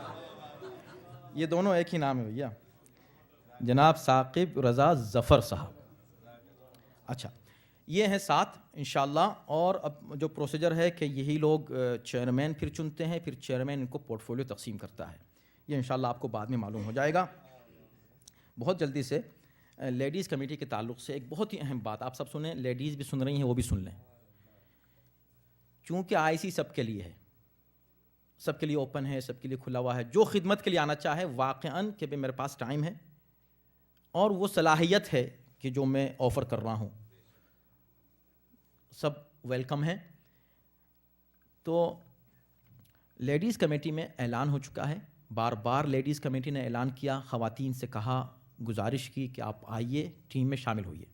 یہ دونوں ایک ہی نام ہے بھیا، جناب ثاقب رضا ظفر صاحب۔ اچھا، یہ ہیں 7 انشاءاللہ، اور اب جو پروسیجر ہے کہ یہی لوگ چیئرمین پھر چنتے ہیں، پھر چیئرمین ان کو پورٹ فولیو تقسیم کرتا ہے، یہ انشاءاللہ آپ کو بعد میں معلوم ہو جائے گا۔ بہت جلدی سے لیڈیز کمیٹی کے تعلق سے ایک بہت ہی اہم بات آپ سب سنیں، لیڈیز بھی سن رہی ہیں وہ بھی سن لیں، چونکہ IC سب کے لیے ہے، سب کے لیے اوپن ہے، سب کے لیے کھلا ہوا ہے، جو خدمت کے لیے آنا چاہے واقعاً کہ بھئی میرے پاس ٹائم ہے اور وہ صلاحیت ہے کہ جو میں آفر کر رہا ہوں، سب ویلکم ہیں۔ تو لیڈیز کمیٹی میں اعلان ہو چکا ہے، بار بار لیڈیز کمیٹی نے اعلان کیا، خواتین سے کہا، گزارش کی کہ آپ آئیے، ٹیم میں شامل ہوئیے۔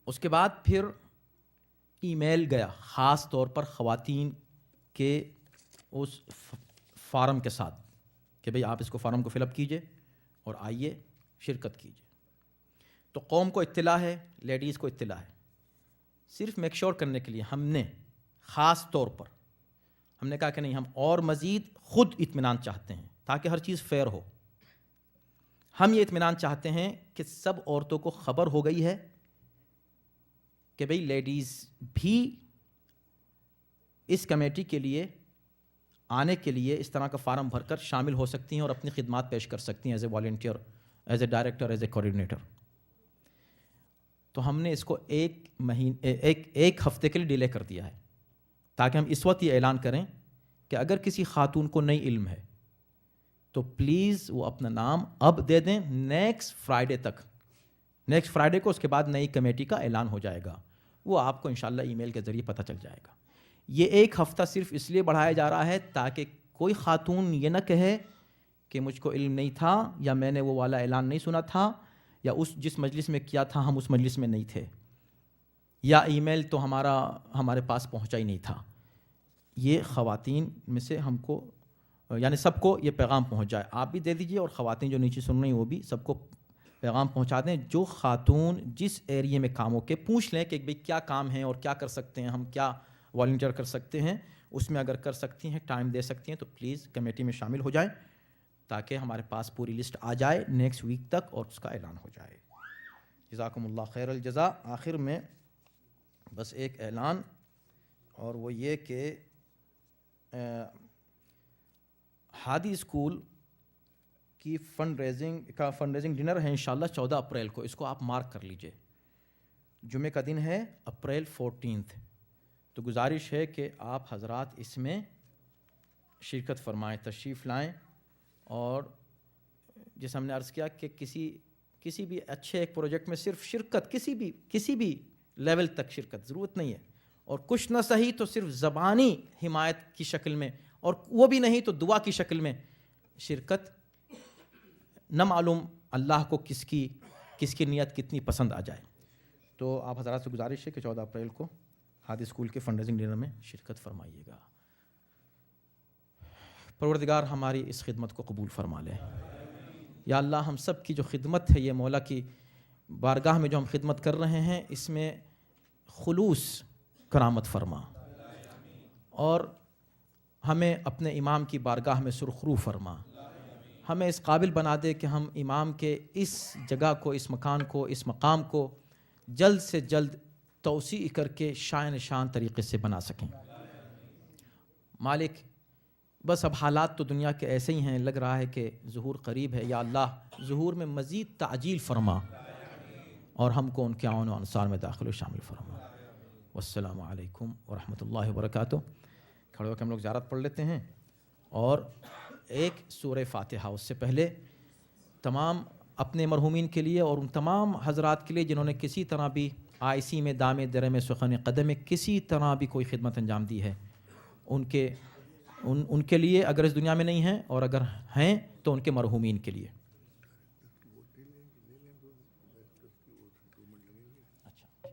اس کے بعد پھر ای میل گیا خاص طور پر خواتین کے اس فارم کے ساتھ کہ بھئی آپ اس کو فارم کو فل اپ کیجئے اور آئیے شرکت کیجئے۔ تو قوم کو اطلاع ہے، لیڈیز کو اطلاع ہے، صرف میک شور کرنے کے لیے ہم نے خاص طور پر ہم نے کہا کہ نہیں، ہم اور مزید خود اطمینان چاہتے ہیں تاکہ ہر چیز فیئر ہو۔ ہم یہ اطمینان چاہتے ہیں کہ سب عورتوں کو خبر ہو گئی ہے کہ بھئی لیڈیز بھی اس کمیٹی کے لیے آنے کے لیے اس طرح کا فارم بھر کر شامل ہو سکتی ہیں اور اپنی خدمات پیش کر سکتی ہیں as a volunteer, as a director, as a coordinator. تو ہم نے اس کو ایک ہفتے کے لیے ڈیلے کر دیا ہے تاکہ ہم اس وقت یہ اعلان کریں کہ اگر کسی خاتون کو نئی علم ہے تو پلیز وہ اپنا نام اب دے دیں نیکسٹ فرائیڈے تک، نیکسٹ فرائیڈے کو اس کے بعد نئی کمیٹی کا اعلان ہو جائے گا، وہ آپ کو انشاءاللہ ای میل کے ذریعے پتہ چل جائے گا۔ یہ ایک ہفتہ صرف اس لیے بڑھایا جا رہا ہے تاکہ کوئی خاتون یہ نہ کہے کہ مجھ کو علم نہیں تھا، یا میں نے وہ والا اعلان نہیں سنا تھا، یا جس مجلس میں کیا تھا ہم اس مجلس میں نہیں تھے، یا ای میل تو ہمارے پاس پہنچا ہی نہیں تھا۔ یہ خواتین میں سے ہم کو، یعنی سب کو یہ پیغام پہنچ جائے، آپ بھی دے دیجئے اور خواتین جو نیچے سن رہی ہیں وہ بھی سب کو پیغام پہنچا دیں. جو خاتون جس ایریے میں کام ہو کے پوچھ لیں کہ بھئی کیا کام ہے اور کیا کر سکتے ہیں ہم, کیا والنٹیئر کر سکتے ہیں, اس میں اگر کر سکتی ہیں, ٹائم دے سکتی ہیں تو پلیز کمیٹی میں شامل ہو جائیں تاکہ ہمارے پاس پوری لسٹ آ جائے نیکسٹ ویک تک اور اس کا اعلان ہو جائے. جزاکم اللہ خیر الجزا. آخر میں بس ایک اعلان, اور وہ یہ کہ ہادی اسکول کی فنڈ ریزنگ ڈنر ہے انشاءاللہ 14 اپریل کو. اس کو آپ مارک کر لیجئے, جمعے کا دن ہے اپریل 14. تو گزارش ہے کہ آپ حضرات اس میں شرکت فرمائیں, تشریف لائیں. اور جیسے ہم نے عرض کیا کہ کسی بھی اچھے ایک پروجیکٹ میں صرف شرکت, کسی بھی لیول تک شرکت, ضرورت نہیں ہے, اور کچھ نہ صحیح تو صرف زبانی حمایت کی شکل میں, اور وہ بھی نہیں تو دعا کی شکل میں شرکت. نہ معلوم اللہ کو کس کی نیت کتنی پسند آ جائے. تو آپ حضرات سے گزارش ہے کہ 14 اپریل کو ہادی اسکول کے فنڈ ریزنگ ڈنر میں شرکت فرمائیے گا. پروردگار ہماری اس خدمت کو قبول فرما لے. یا اللہ ہم سب کی جو خدمت ہے یہ مولا کی بارگاہ میں جو ہم خدمت کر رہے ہیں اس میں خلوص کرامت فرما, اور ہمیں اپنے امام کی بارگاہ میں سرخرو فرما. ہمیں اس قابل بنا دے کہ ہم امام کے اس جگہ کو, اس مکان کو, اس مقام کو جلد سے جلد توسیع کر کے شان طریقے سے بنا سکیں. مالک بس اب حالات تو دنیا کے ایسے ہی ہیں, لگ رہا ہے کہ ظہور قریب ہے. یا اللہ ظہور میں مزید تعجیل فرما اور ہم کو ان کے اعوان و انصار میں داخل و شامل فرما. والسلام علیکم ورحمۃ اللہ وبرکاتہ. کھڑے ہو کے ہم لوگ زیارت پڑھ لیتے ہیں, اور ایک سورہ فاتحہ اس سے پہلے تمام اپنے مرحومین کے لیے اور ان تمام حضرات کے لیے جنہوں نے کسی طرح بھی آئیسی میں, دامِ درم, سخن قدم میں کسی طرح بھی کوئی خدمت انجام دی ہے, ان کے لیے, اگر اس دنیا میں نہیں ہیں اور اگر ہیں تو ان کے مرحومین کے لیے. اچھا